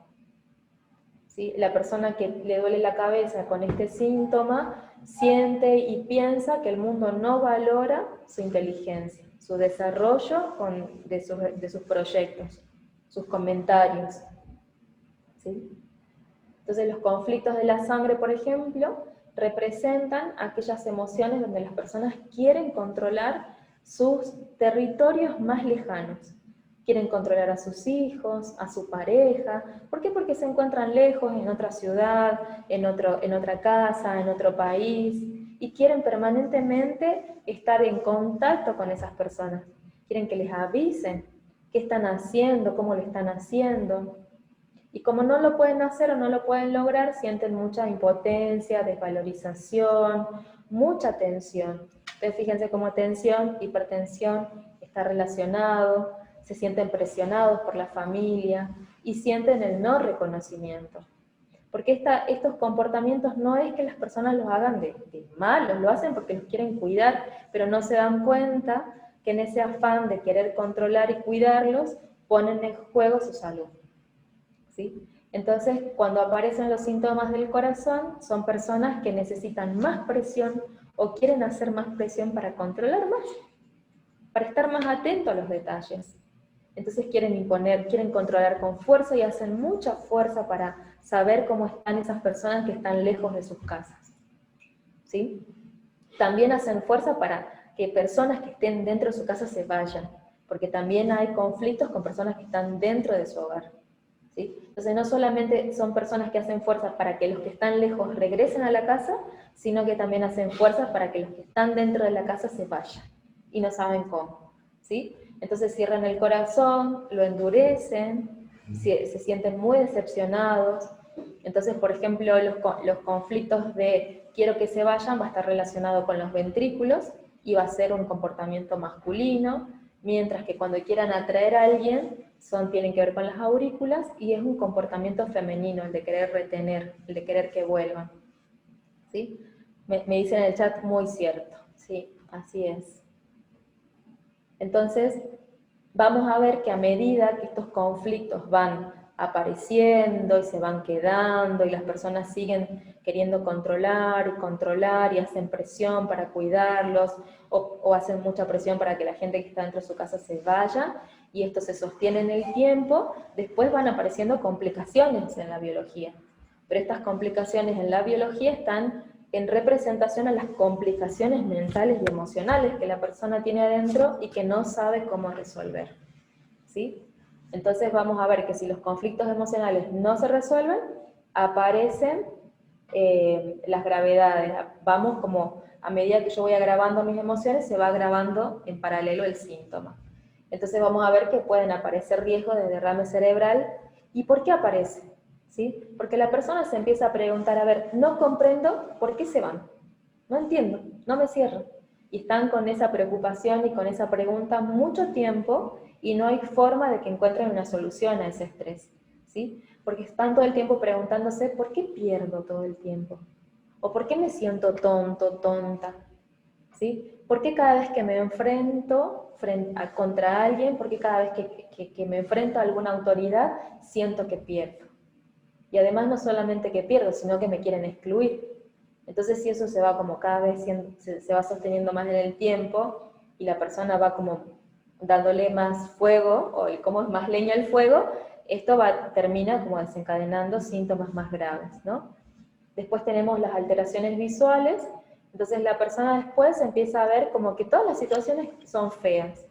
¿sí? La persona que le duele la cabeza con este síntoma siente y piensa que el mundo no valora su inteligencia, su desarrollo de sus proyectos, sus comentarios, ¿sí? Entonces los conflictos de la sangre, por ejemplo, representan aquellas emociones donde las personas quieren controlar sus territorios más lejanos. Quieren controlar a sus hijos, a su pareja. ¿Por qué? Porque se encuentran lejos, en otra ciudad, en otra casa, en otro país, y quieren permanentemente estar en contacto con esas personas. Quieren que les avisen qué están haciendo, cómo lo están haciendo. Y como no lo pueden hacer o no lo pueden lograr, sienten mucha impotencia, desvalorización, mucha tensión. Entonces fíjense cómo tensión, hipertensión está relacionado, se sienten presionados por la familia y sienten el no reconocimiento. Porque estos comportamientos no es que las personas los hagan de malos, lo hacen porque los quieren cuidar, pero no se dan cuenta que en ese afán de querer controlar y cuidarlos, ponen en juego su salud. ¿Sí? Entonces, cuando aparecen los síntomas del corazón, son personas que necesitan más presión o quieren hacer más presión para controlar más, para estar más atentos a los detalles. Entonces quieren imponer, quieren controlar con fuerza y hacen mucha fuerza para saber cómo están esas personas que están lejos de sus casas, ¿sí? También hacen fuerza para que personas que estén dentro de su casa se vayan, porque también hay conflictos con personas que están dentro de su hogar, ¿sí? Entonces no solamente son personas que hacen fuerza para que los que están lejos regresen a la casa, sino que también hacen fuerza para que los que están dentro de la casa se vayan, y no saben cómo, ¿sí? Entonces cierran el corazón, lo endurecen, se sienten muy decepcionados. Entonces, por ejemplo, los conflictos de quiero que se vayan va a estar relacionado con los ventrículos y va a ser un comportamiento masculino. mientras que cuando quieran atraer a alguien, tienen que ver con las aurículas, y es un comportamiento femenino, el de querer retener, el de querer que vuelvan. ¿Sí? Me dicen en el chat, muy cierto. Sí, así es. Entonces, vamos a ver que a medida que estos conflictos van apareciendo y se van quedando y las personas siguen queriendo controlar y hacen presión para cuidarlos o hacen mucha presión para que la gente que está dentro de su casa se vaya, y esto se sostiene en el tiempo, después van apareciendo complicaciones en la biología. Pero estas complicaciones en la biología están en representación a las complicaciones mentales y emocionales que la persona tiene adentro y que no sabe cómo resolver. ¿Sí? Entonces vamos a ver que si los conflictos emocionales no se resuelven, aparecen las gravedades. Vamos como, a medida que yo voy agravando mis emociones, se va agravando en paralelo el síntoma. Entonces vamos a ver que pueden aparecer riesgos de derrame cerebral. ¿Y por qué aparece? ¿Sí? Porque la persona se empieza a preguntar, a ver, no comprendo por qué se van. No entiendo, no me cierro. Y están con esa preocupación y con esa pregunta mucho tiempo y no hay forma de que encuentren una solución a ese estrés, ¿sí? Porque están todo el tiempo preguntándose, ¿por qué pierdo todo el tiempo? ¿O por qué me siento tonto, tonta? ¿Sí? ¿Por qué cada vez que me enfrento contra alguien, por qué cada vez que me enfrento a alguna autoridad, siento que pierdo? Y además no solamente que pierdo, sino que me quieren excluir. Entonces si eso se va como cada vez se va sosteniendo más en el tiempo y la persona va como dándole más fuego, o como es más leña al fuego, esto termina como desencadenando síntomas más graves, ¿no? Después tenemos las alteraciones visuales, entonces la persona después empieza a ver como que todas las situaciones son feas.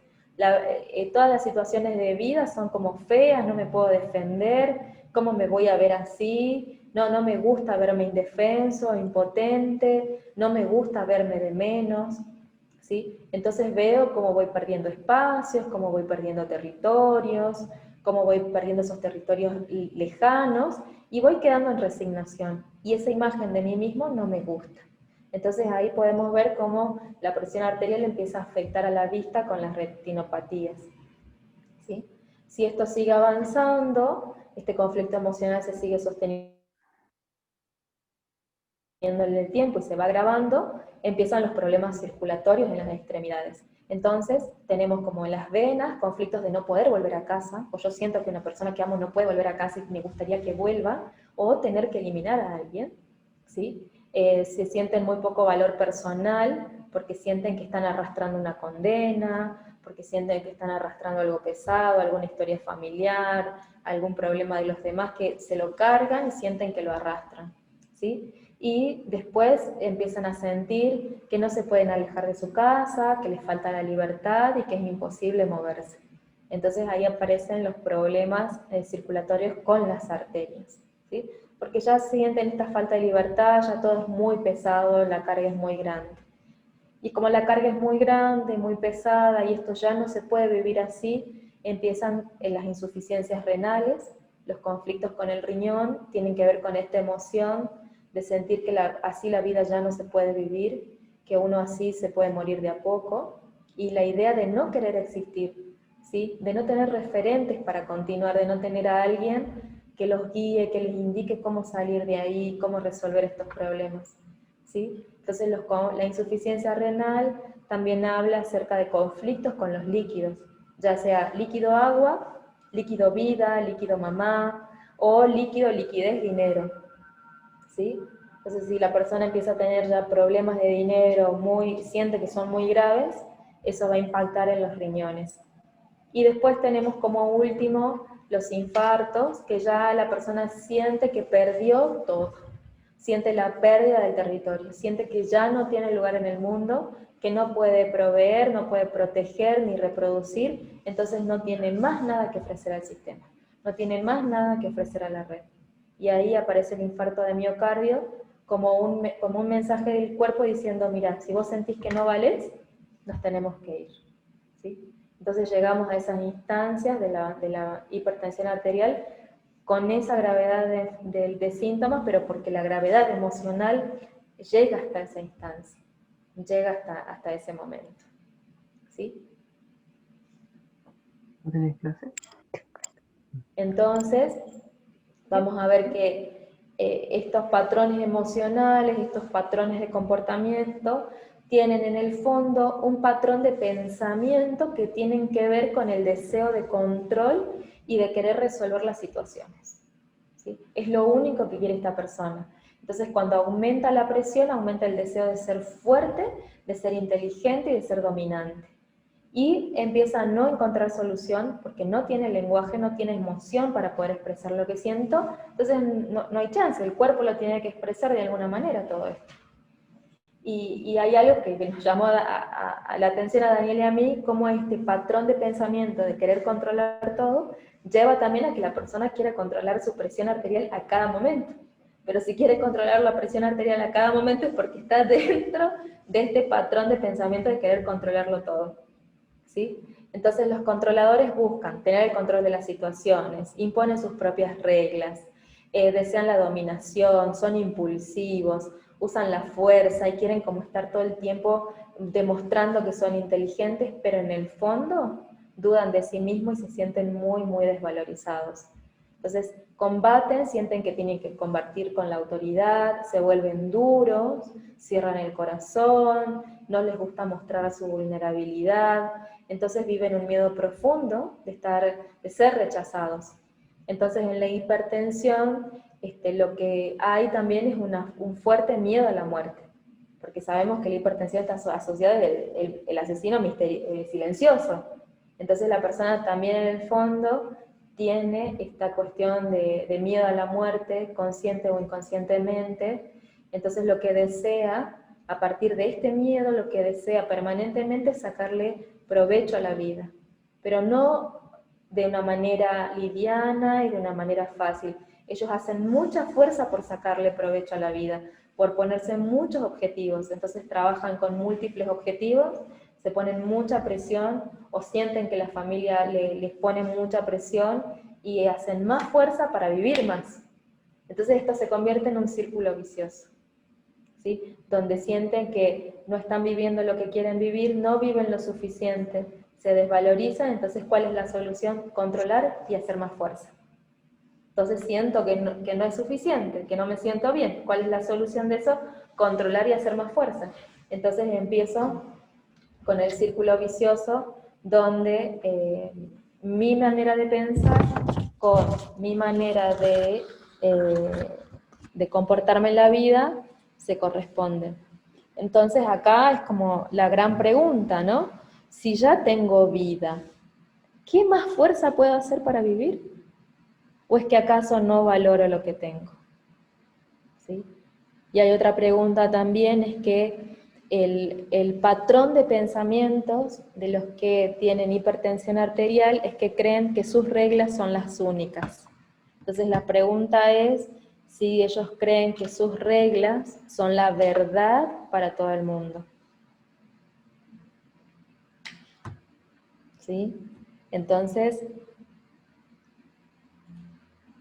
Todas las situaciones de vida son como feas, no me puedo defender, ¿cómo me voy a ver así? No me gusta verme indefenso, impotente, no me gusta verme de menos, ¿sí? Entonces veo cómo voy perdiendo espacios, cómo voy perdiendo territorios, cómo voy perdiendo esos territorios lejanos, y voy quedando en resignación. Y esa imagen de mí mismo no me gusta. Entonces ahí podemos ver cómo la presión arterial empieza a afectar a la vista con las retinopatías, ¿sí? Si esto sigue avanzando, este conflicto emocional se sigue sosteniendo en el tiempo y se va agravando, empiezan los problemas circulatorios en las extremidades. Entonces, tenemos como en las venas conflictos de no poder volver a casa, o yo siento que una persona que amo no puede volver a casa y me gustaría que vuelva, o tener que eliminar a alguien, ¿sí? Se sienten muy poco valor personal, porque sienten que están arrastrando una condena, porque sienten que están arrastrando algo pesado, alguna historia familiar, algún problema de los demás que se lo cargan y sienten que lo arrastran, ¿sí? Y después empiezan a sentir que no se pueden alejar de su casa, que les falta la libertad y que es imposible moverse. Entonces ahí aparecen los problemas circulatorios con las arterias, ¿sí? Porque ya sienten esta falta de libertad, ya todo es muy pesado, la carga es muy grande. Y como la carga es muy grande, muy pesada, y esto ya no se puede vivir así, empiezan las insuficiencias renales, los conflictos con el riñón, tienen que ver con esta emoción de sentir que así la vida ya no se puede vivir, que uno así se puede morir de a poco, y la idea de no querer existir, ¿sí? De no tener referentes para continuar, de no tener a alguien que los guíe, que les indique cómo salir de ahí, cómo resolver estos problemas, ¿sí? Entonces la insuficiencia renal también habla acerca de conflictos con los líquidos, ya sea líquido agua, líquido vida, líquido mamá, o líquido liquidez dinero, ¿sí? Entonces si la persona empieza a tener ya problemas de dinero, siente que son muy graves, eso va a impactar en los riñones. Y después tenemos como último los infartos, que ya la persona siente que perdió todo, siente la pérdida del territorio, siente que ya no tiene lugar en el mundo, que no puede proveer, no puede proteger ni reproducir, entonces no tiene más nada que ofrecer al sistema, no tiene más nada que ofrecer a la red. Y ahí aparece el infarto de miocardio como un mensaje del cuerpo diciendo, mira, si vos sentís que no valés, nos tenemos que ir, ¿sí? Entonces llegamos a esas instancias de la hipertensión arterial con esa gravedad de síntomas, pero porque la gravedad emocional llega hasta esa instancia, llega hasta ese momento, ¿sí? ¿No tenés clase? Entonces, vamos a ver que estos patrones emocionales, estos patrones de comportamiento, tienen en el fondo un patrón de pensamiento que tienen que ver con el deseo de control y de querer resolver las situaciones, ¿sí? Es lo único que quiere esta persona. Entonces, cuando aumenta la presión, aumenta el deseo de ser fuerte, de ser inteligente y de ser dominante. Y empieza a no encontrar solución porque no tiene lenguaje, no tiene emoción para poder expresar lo que siento, entonces no hay chance, el cuerpo lo tiene que expresar de alguna manera todo esto. Y hay algo que nos llamó a la atención a Daniel y a mí, cómo este patrón de pensamiento de querer controlar todo, lleva también a que la persona quiera controlar su presión arterial a cada momento. Pero si quiere controlar la presión arterial a cada momento es porque está dentro de este patrón de pensamiento de querer controlarlo todo, ¿sí? Entonces los controladores buscan tener el control de las situaciones, imponen sus propias reglas, desean la dominación, son impulsivos, usan la fuerza y quieren como estar todo el tiempo demostrando que son inteligentes, pero en el fondo dudan de sí mismos y se sienten muy, muy desvalorizados. Entonces combaten, sienten que tienen que combatir con la autoridad, se vuelven duros, cierran el corazón, no les gusta mostrar su vulnerabilidad, entonces viven un miedo profundo de ser rechazados. Entonces en la hipertensión lo que hay también es un fuerte miedo a la muerte, porque sabemos que la hipertensión está asociada al asesino silencioso. Entonces la persona también en el fondo tiene esta cuestión de miedo a la muerte, consciente o inconscientemente. Entonces lo que desea, a partir de este miedo, lo que desea permanentemente es sacarle provecho a la vida, pero no de una manera liviana y de una manera fácil. Ellos hacen mucha fuerza por sacarle provecho a la vida, por ponerse muchos objetivos, entonces trabajan con múltiples objetivos, se ponen mucha presión o sienten que la familia les pone mucha presión y hacen más fuerza para vivir más. Entonces esto se convierte en un círculo vicioso, ¿sí? Donde sienten que no están viviendo lo que quieren vivir, no viven lo suficiente, se desvalorizan, entonces ¿cuál es la solución? Controlar y hacer más fuerza. Entonces siento que no es suficiente, que no me siento bien. ¿Cuál es la solución de eso? Controlar y hacer más fuerza. Entonces empiezo con el círculo vicioso donde mi manera de pensar con mi manera de comportarme en la vida se corresponden. Entonces acá es como la gran pregunta, ¿no? Si ya tengo vida, ¿qué más fuerza puedo hacer para vivir? ¿O es que acaso no valoro lo que tengo? ¿Sí? Y hay otra pregunta también, es que el patrón de pensamientos de los que tienen hipertensión arterial es que creen que sus reglas son las únicas. Entonces la pregunta es si ellos creen que sus reglas son la verdad para todo el mundo. ¿Sí? Entonces,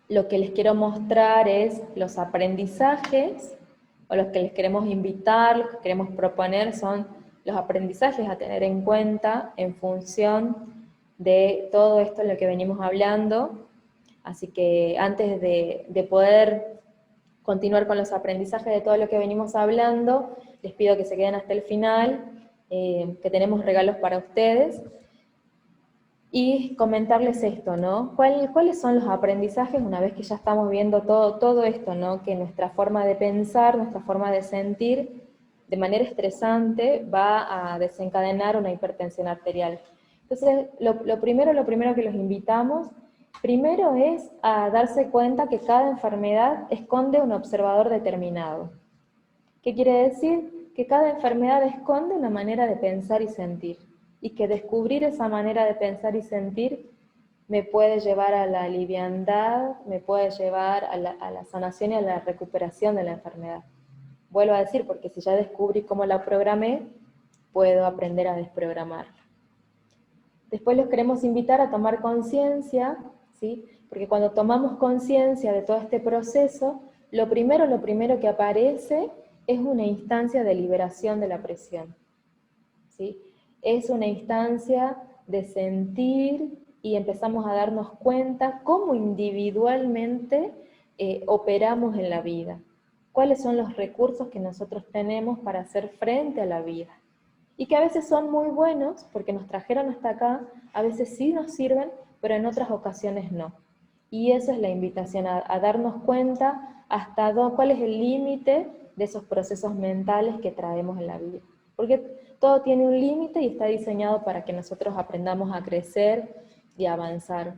lo que les quiero mostrar es los aprendizajes, o los que les queremos invitar, los que queremos proponer son los aprendizajes a tener en cuenta en función de todo esto en lo que venimos hablando. Así que antes de poder continuar con los aprendizajes de todo lo que venimos hablando, les pido que se queden hasta el final, que tenemos regalos para ustedes. Y comentarles esto, ¿no? ¿Cuáles son los aprendizajes una vez que ya estamos viendo todo esto, ¿no? Que nuestra forma de pensar, nuestra forma de sentir, de manera estresante, va a desencadenar una hipertensión arterial. Entonces, lo primero que los invitamos, primero es a darse cuenta que cada enfermedad esconde un observador determinado. ¿Qué quiere decir? Que cada enfermedad esconde una manera de pensar y sentir, y que descubrir esa manera de pensar y sentir me puede llevar a la liviandad, me puede llevar a la sanación y a la recuperación de la enfermedad. Vuelvo a decir, porque si ya descubrí cómo la programé, puedo aprender a desprogramarla. Después los queremos invitar a tomar conciencia, ¿sí? Porque cuando tomamos conciencia de todo este proceso, lo primero que aparece es una instancia de liberación de la presión, ¿sí? Es una instancia de sentir y empezamos a darnos cuenta cómo individualmente operamos en la vida, cuáles son los recursos que nosotros tenemos para hacer frente a la vida, y que a veces son muy buenos, porque nos trajeron hasta acá, a veces sí nos sirven, pero en otras ocasiones no. Y esa es la invitación, a darnos cuenta cuál es el límite de esos procesos mentales que traemos en la vida. Porque todo tiene un límite y está diseñado para que nosotros aprendamos a crecer y a avanzar.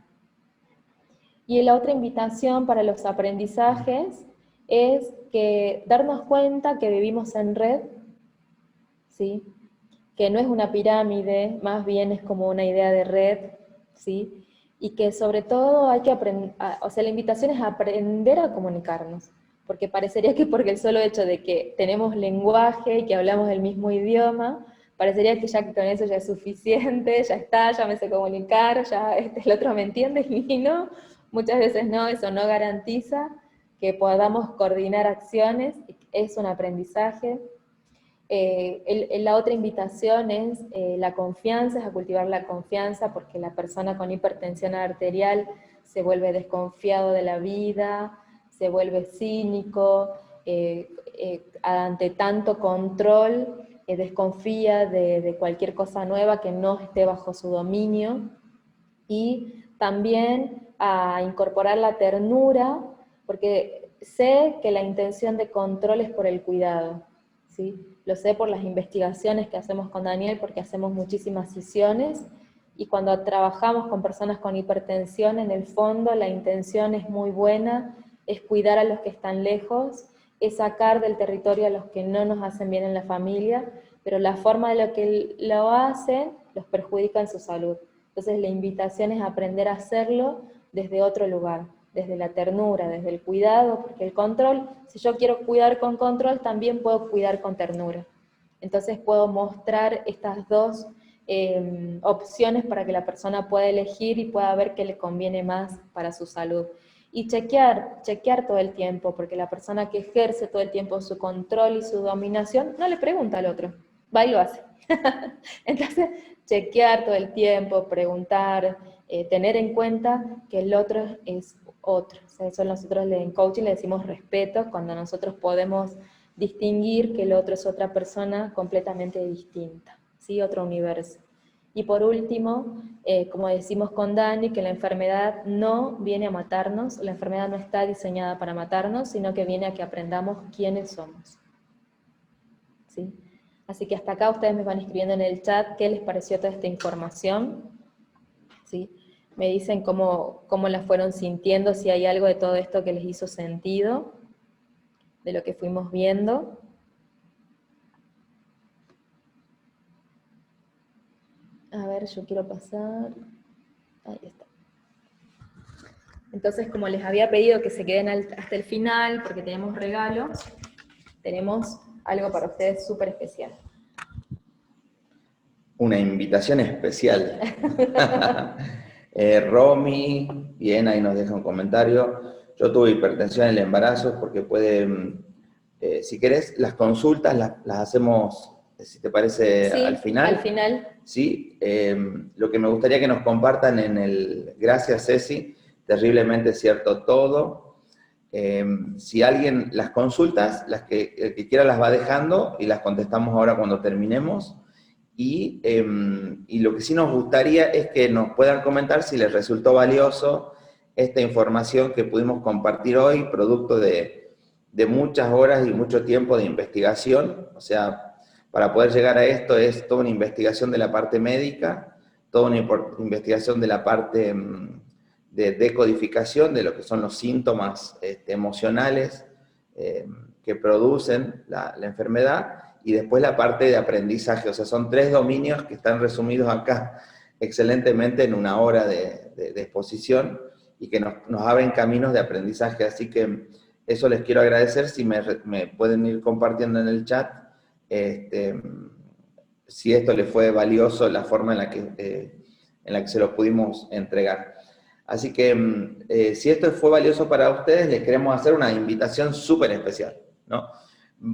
Y la otra invitación para los aprendizajes es que darnos cuenta que vivimos en red, ¿sí? Que no es una pirámide, más bien es como una idea de red, ¿sí? Y que sobre todo hay que aprender, o sea, la invitación es aprender a comunicarnos, porque parecería que porque el solo hecho de que tenemos lenguaje y que hablamos el mismo idioma, parecería que ya con eso ya es suficiente, ya está, ya me sé comunicar, ya el otro me entiende, y no, muchas veces no, eso no garantiza que podamos coordinar acciones, es un aprendizaje. La otra invitación es la confianza, es a cultivar la confianza, porque la persona con hipertensión arterial se vuelve desconfiado de la vida, se vuelve cínico, ante tanto control, desconfía de cualquier cosa nueva que no esté bajo su dominio, y también a incorporar la ternura, porque sé que la intención de control es por el cuidado, ¿sí? Lo sé por las investigaciones que hacemos con Daniel, porque hacemos muchísimas sesiones, y cuando trabajamos con personas con hipertensión, en el fondo la intención es muy buena, es cuidar a los que están lejos, es sacar del territorio a los que no nos hacen bien en la familia, pero la forma de lo que lo hacen los perjudica en su salud. Entonces la invitación es aprender a hacerlo desde otro lugar, desde la ternura, desde el cuidado, porque el control, si yo quiero cuidar con control, también puedo cuidar con ternura. Entonces puedo mostrar estas dos opciones para que la persona pueda elegir y pueda ver qué le conviene más para su salud. Y chequear todo el tiempo, porque la persona que ejerce todo el tiempo su control y su dominación, no le pregunta al otro, va y lo hace. Entonces, chequear todo el tiempo, preguntar, tener en cuenta que el otro es otro. O sea, eso nosotros en coaching le decimos respeto, cuando nosotros podemos distinguir que el otro es otra persona completamente distinta, ¿sí? Otro universo. Y por último, como decimos con Dani, que la enfermedad no viene a matarnos, la enfermedad no está diseñada para matarnos, sino que viene a que aprendamos quiénes somos, ¿sí? Así que hasta acá ustedes me van escribiendo en el chat qué les pareció toda esta información, ¿sí? Me dicen cómo la fueron sintiendo, si hay algo de todo esto que les hizo sentido, de lo que fuimos viendo. A ver, yo quiero pasar. Ahí está. Entonces, como les había pedido que se queden hasta el final, porque tenemos regalos, tenemos algo para ustedes súper especial. Una invitación especial. Romy, bien, ahí nos deja un comentario. Yo tuve hipertensión en el embarazo porque si querés, las consultas las hacemos, si te parece, sí, al final. Al final. Sí, lo que me gustaría que nos compartan gracias Ceci, terriblemente cierto todo. Si alguien las consultas, el que quiera las va dejando y las contestamos ahora cuando terminemos. Y lo que sí nos gustaría es que nos puedan comentar si les resultó valioso esta información que pudimos compartir hoy, producto de muchas horas y mucho tiempo de investigación. O sea, para poder llegar a esto es toda una investigación de la parte médica, toda una investigación de la parte de decodificación de lo que son los síntomas emocionales que producen la enfermedad, y después la parte de aprendizaje. O sea, son 3 dominios que están resumidos acá excelentemente en una hora de exposición y que nos abren caminos de aprendizaje. Así que eso les quiero agradecer. Si me pueden ir compartiendo en el chat si esto les fue valioso, la forma en la que se lo pudimos entregar. Así que si esto fue valioso para ustedes, les queremos hacer una invitación súper especial, ¿no?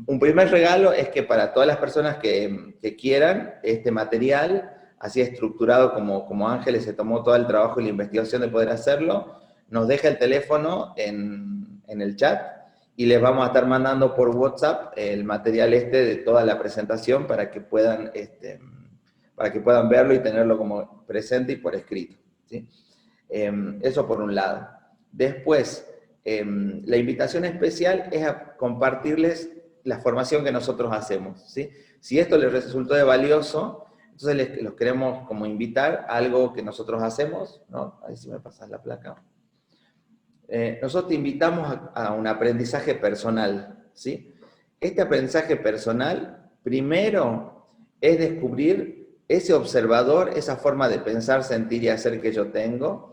Un primer regalo es que para todas las personas que quieran este material, así estructurado como Ángeles se tomó todo el trabajo y la investigación de poder hacerlo, nos deja el teléfono en el chat y les vamos a estar mandando por WhatsApp el material de toda la presentación para que puedan verlo y tenerlo como presente y por escrito, ¿sí? Eso por un lado. Después, la invitación especial es a compartirles la formación que nosotros hacemos, ¿sí? Si esto les resultó de valioso, entonces los queremos como invitar a algo que nosotros hacemos, ¿no? Ahí si me pasas la placa. Nosotros te invitamos a un aprendizaje personal, ¿sí? Este aprendizaje personal, primero, es descubrir ese observador, esa forma de pensar, sentir y hacer que yo tengo,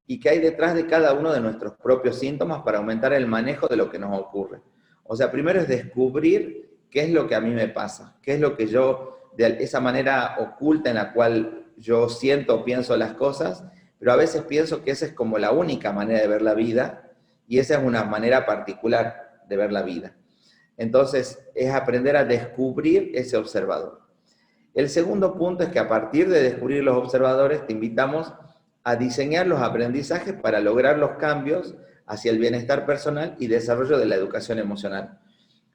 y que hay detrás de cada uno de nuestros propios síntomas para aumentar el manejo de lo que nos ocurre. O sea, primero es descubrir qué es lo que a mí me pasa, qué es lo que yo, de esa manera oculta en la cual yo siento o pienso las cosas, pero a veces pienso que esa es como la única manera de ver la vida, y esa es una manera particular de ver la vida. Entonces, es aprender a descubrir ese observador. El segundo punto es que a partir de descubrir los observadores, te invitamos a diseñar los aprendizajes para lograr los cambios hacia el bienestar personal y desarrollo de la educación emocional.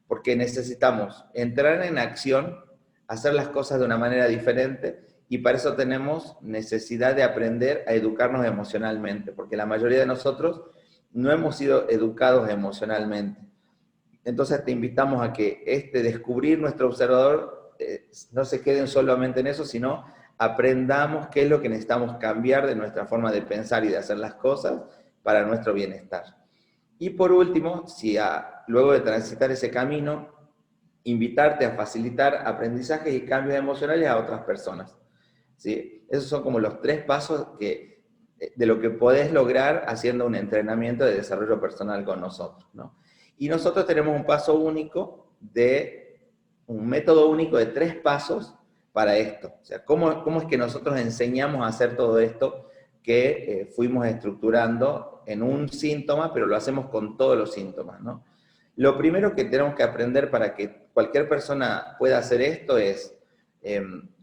Porque necesitamos entrar en acción, hacer las cosas de una manera diferente, y para eso tenemos necesidad de aprender a educarnos emocionalmente, porque la mayoría de nosotros no hemos sido educados emocionalmente. Entonces te invitamos a que descubrir nuestro observador no se queden solamente en eso, sino aprendamos qué es lo que necesitamos cambiar de nuestra forma de pensar y de hacer las cosas para nuestro bienestar. Y por último, luego de transitar ese camino, invitarte a facilitar aprendizajes y cambios emocionales a otras personas, ¿sí? Esos son como los 3 pasos de lo que podés lograr haciendo un entrenamiento de desarrollo personal con nosotros, ¿no? Y nosotros tenemos un método único de 3 pasos para esto. O sea, ¿cómo es que nosotros enseñamos a hacer todo esto que fuimos estructurando en un síntoma, pero lo hacemos con todos los síntomas, ¿no? Lo primero que tenemos que aprender para que cualquier persona pueda hacer esto es,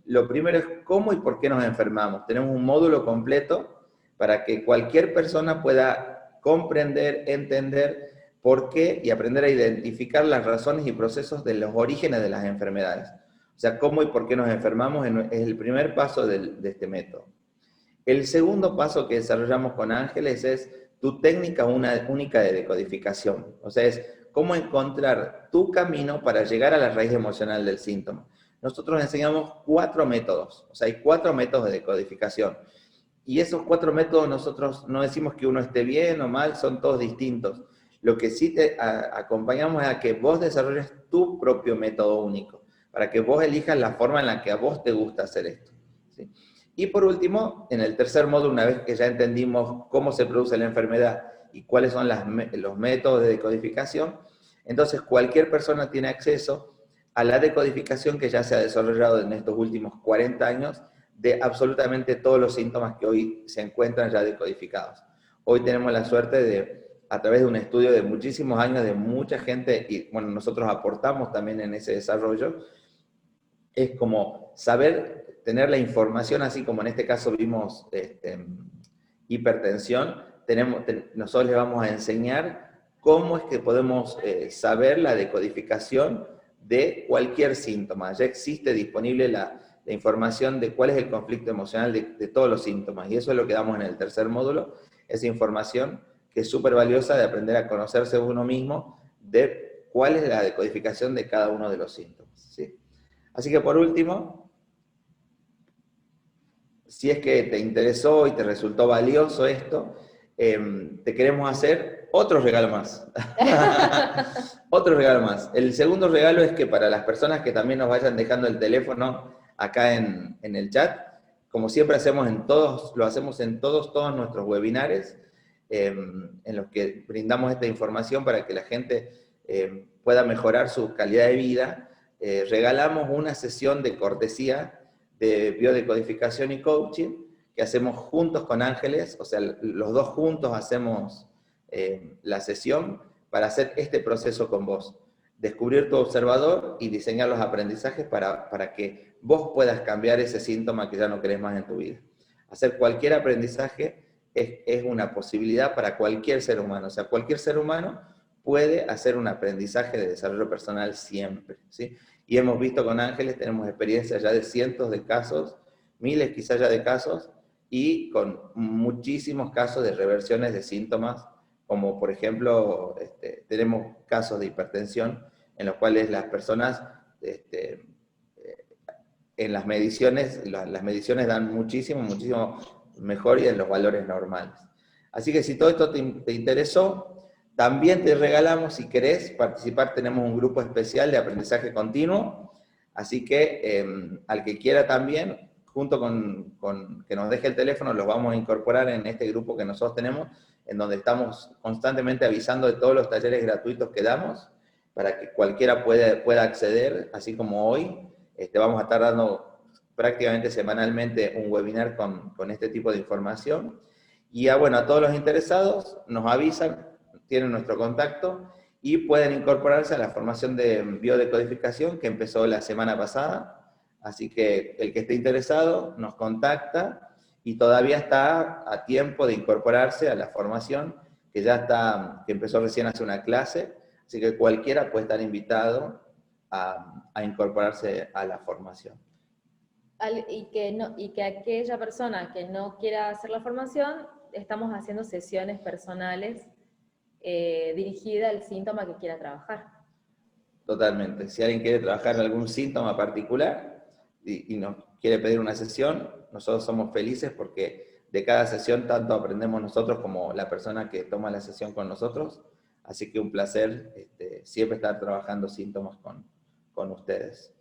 lo primero es cómo y por qué nos enfermamos. Tenemos un módulo completo para que cualquier persona pueda comprender, entender por qué y aprender a identificar las razones y procesos de los orígenes de las enfermedades. O sea, cómo y por qué nos enfermamos es el primer paso de este método. El segundo paso que desarrollamos con Ángeles es tu técnica única de decodificación. O sea, es cómo encontrar tu camino para llegar a la raíz emocional del síntoma. Nosotros enseñamos 4 métodos, o sea, hay 4 métodos de decodificación. Y esos 4 métodos nosotros no decimos que uno esté bien o mal, son todos distintos. Lo que sí te acompañamos es a que vos desarrolles tu propio método único, para que vos elijas la forma en la que a vos te gusta hacer esto, ¿sí? Y por último, en el tercer módulo, una vez que ya entendimos cómo se produce la enfermedad y cuáles son los métodos de decodificación, entonces cualquier persona tiene acceso a la decodificación que ya se ha desarrollado en estos últimos 40 años de absolutamente todos los síntomas que hoy se encuentran ya decodificados. Hoy tenemos la suerte de, a través de un estudio de muchísimos años, de mucha gente, y bueno, nosotros aportamos también en ese desarrollo, es como saber tener la información, así como en este caso vimos hipertensión, nosotros les vamos a enseñar cómo es que podemos saber la decodificación de cualquier síntoma. Ya existe disponible la información de cuál es el conflicto emocional de todos los síntomas, y eso es lo que damos en el tercer módulo, esa información que es súper valiosa de aprender a conocerse uno mismo, de cuál es la decodificación de cada uno de los síntomas, ¿sí? Así que por último, si es que te interesó y te resultó valioso esto, te queremos hacer otro regalo más. Otro regalo más. El segundo regalo es que para las personas que también nos vayan dejando el teléfono acá en el chat, como siempre lo hacemos en todos nuestros webinares, en los que brindamos esta información para que la gente pueda mejorar su calidad de vida. Regalamos una sesión de cortesía de biodecodificación y coaching que hacemos juntos con Ángeles, o sea, los dos juntos hacemos la sesión para hacer este proceso con vos. descubrir tu observador y diseñar los aprendizajes para que vos puedas cambiar ese síntoma que ya no querés más en tu vida. Hacer cualquier aprendizaje es una posibilidad para cualquier ser humano. O sea, cualquier ser humano puede hacer un aprendizaje de desarrollo personal siempre, ¿sí? Y hemos visto con Ángeles, tenemos experiencias ya de cientos de casos, miles quizás ya de casos, y con muchísimos casos de reversiones de síntomas, como por ejemplo, tenemos casos de hipertensión en los cuales las personas, en las mediciones dan muchísimo mejor y en los valores normales. Así que si todo esto te interesó, también te regalamos, si querés participar, tenemos un grupo especial de aprendizaje continuo, así que al que quiera también, junto con que nos deje el teléfono, los vamos a incorporar en este grupo que nosotros tenemos, en donde estamos constantemente avisando de todos los talleres gratuitos que damos, para que cualquiera pueda acceder, así como hoy. Vamos a estar dando prácticamente semanalmente un webinar con este tipo de información. Y bueno, a todos los interesados nos avisan, tienen nuestro contacto y pueden incorporarse a la formación de biodecodificación que empezó la semana pasada. Así que el que esté interesado nos contacta y todavía está a tiempo de incorporarse a la formación que empezó recién hace una clase. Así que cualquiera puede estar invitado a incorporarse a la formación. Y que aquella persona que no quiera hacer la formación, estamos haciendo sesiones personales dirigidas al síntoma que quiera trabajar. Totalmente. Si alguien quiere trabajar en algún síntoma particular y nos quiere pedir una sesión, nosotros somos felices porque de cada sesión tanto aprendemos nosotros como la persona que toma la sesión con nosotros. Así que un placer siempre estar trabajando síntomas con ustedes.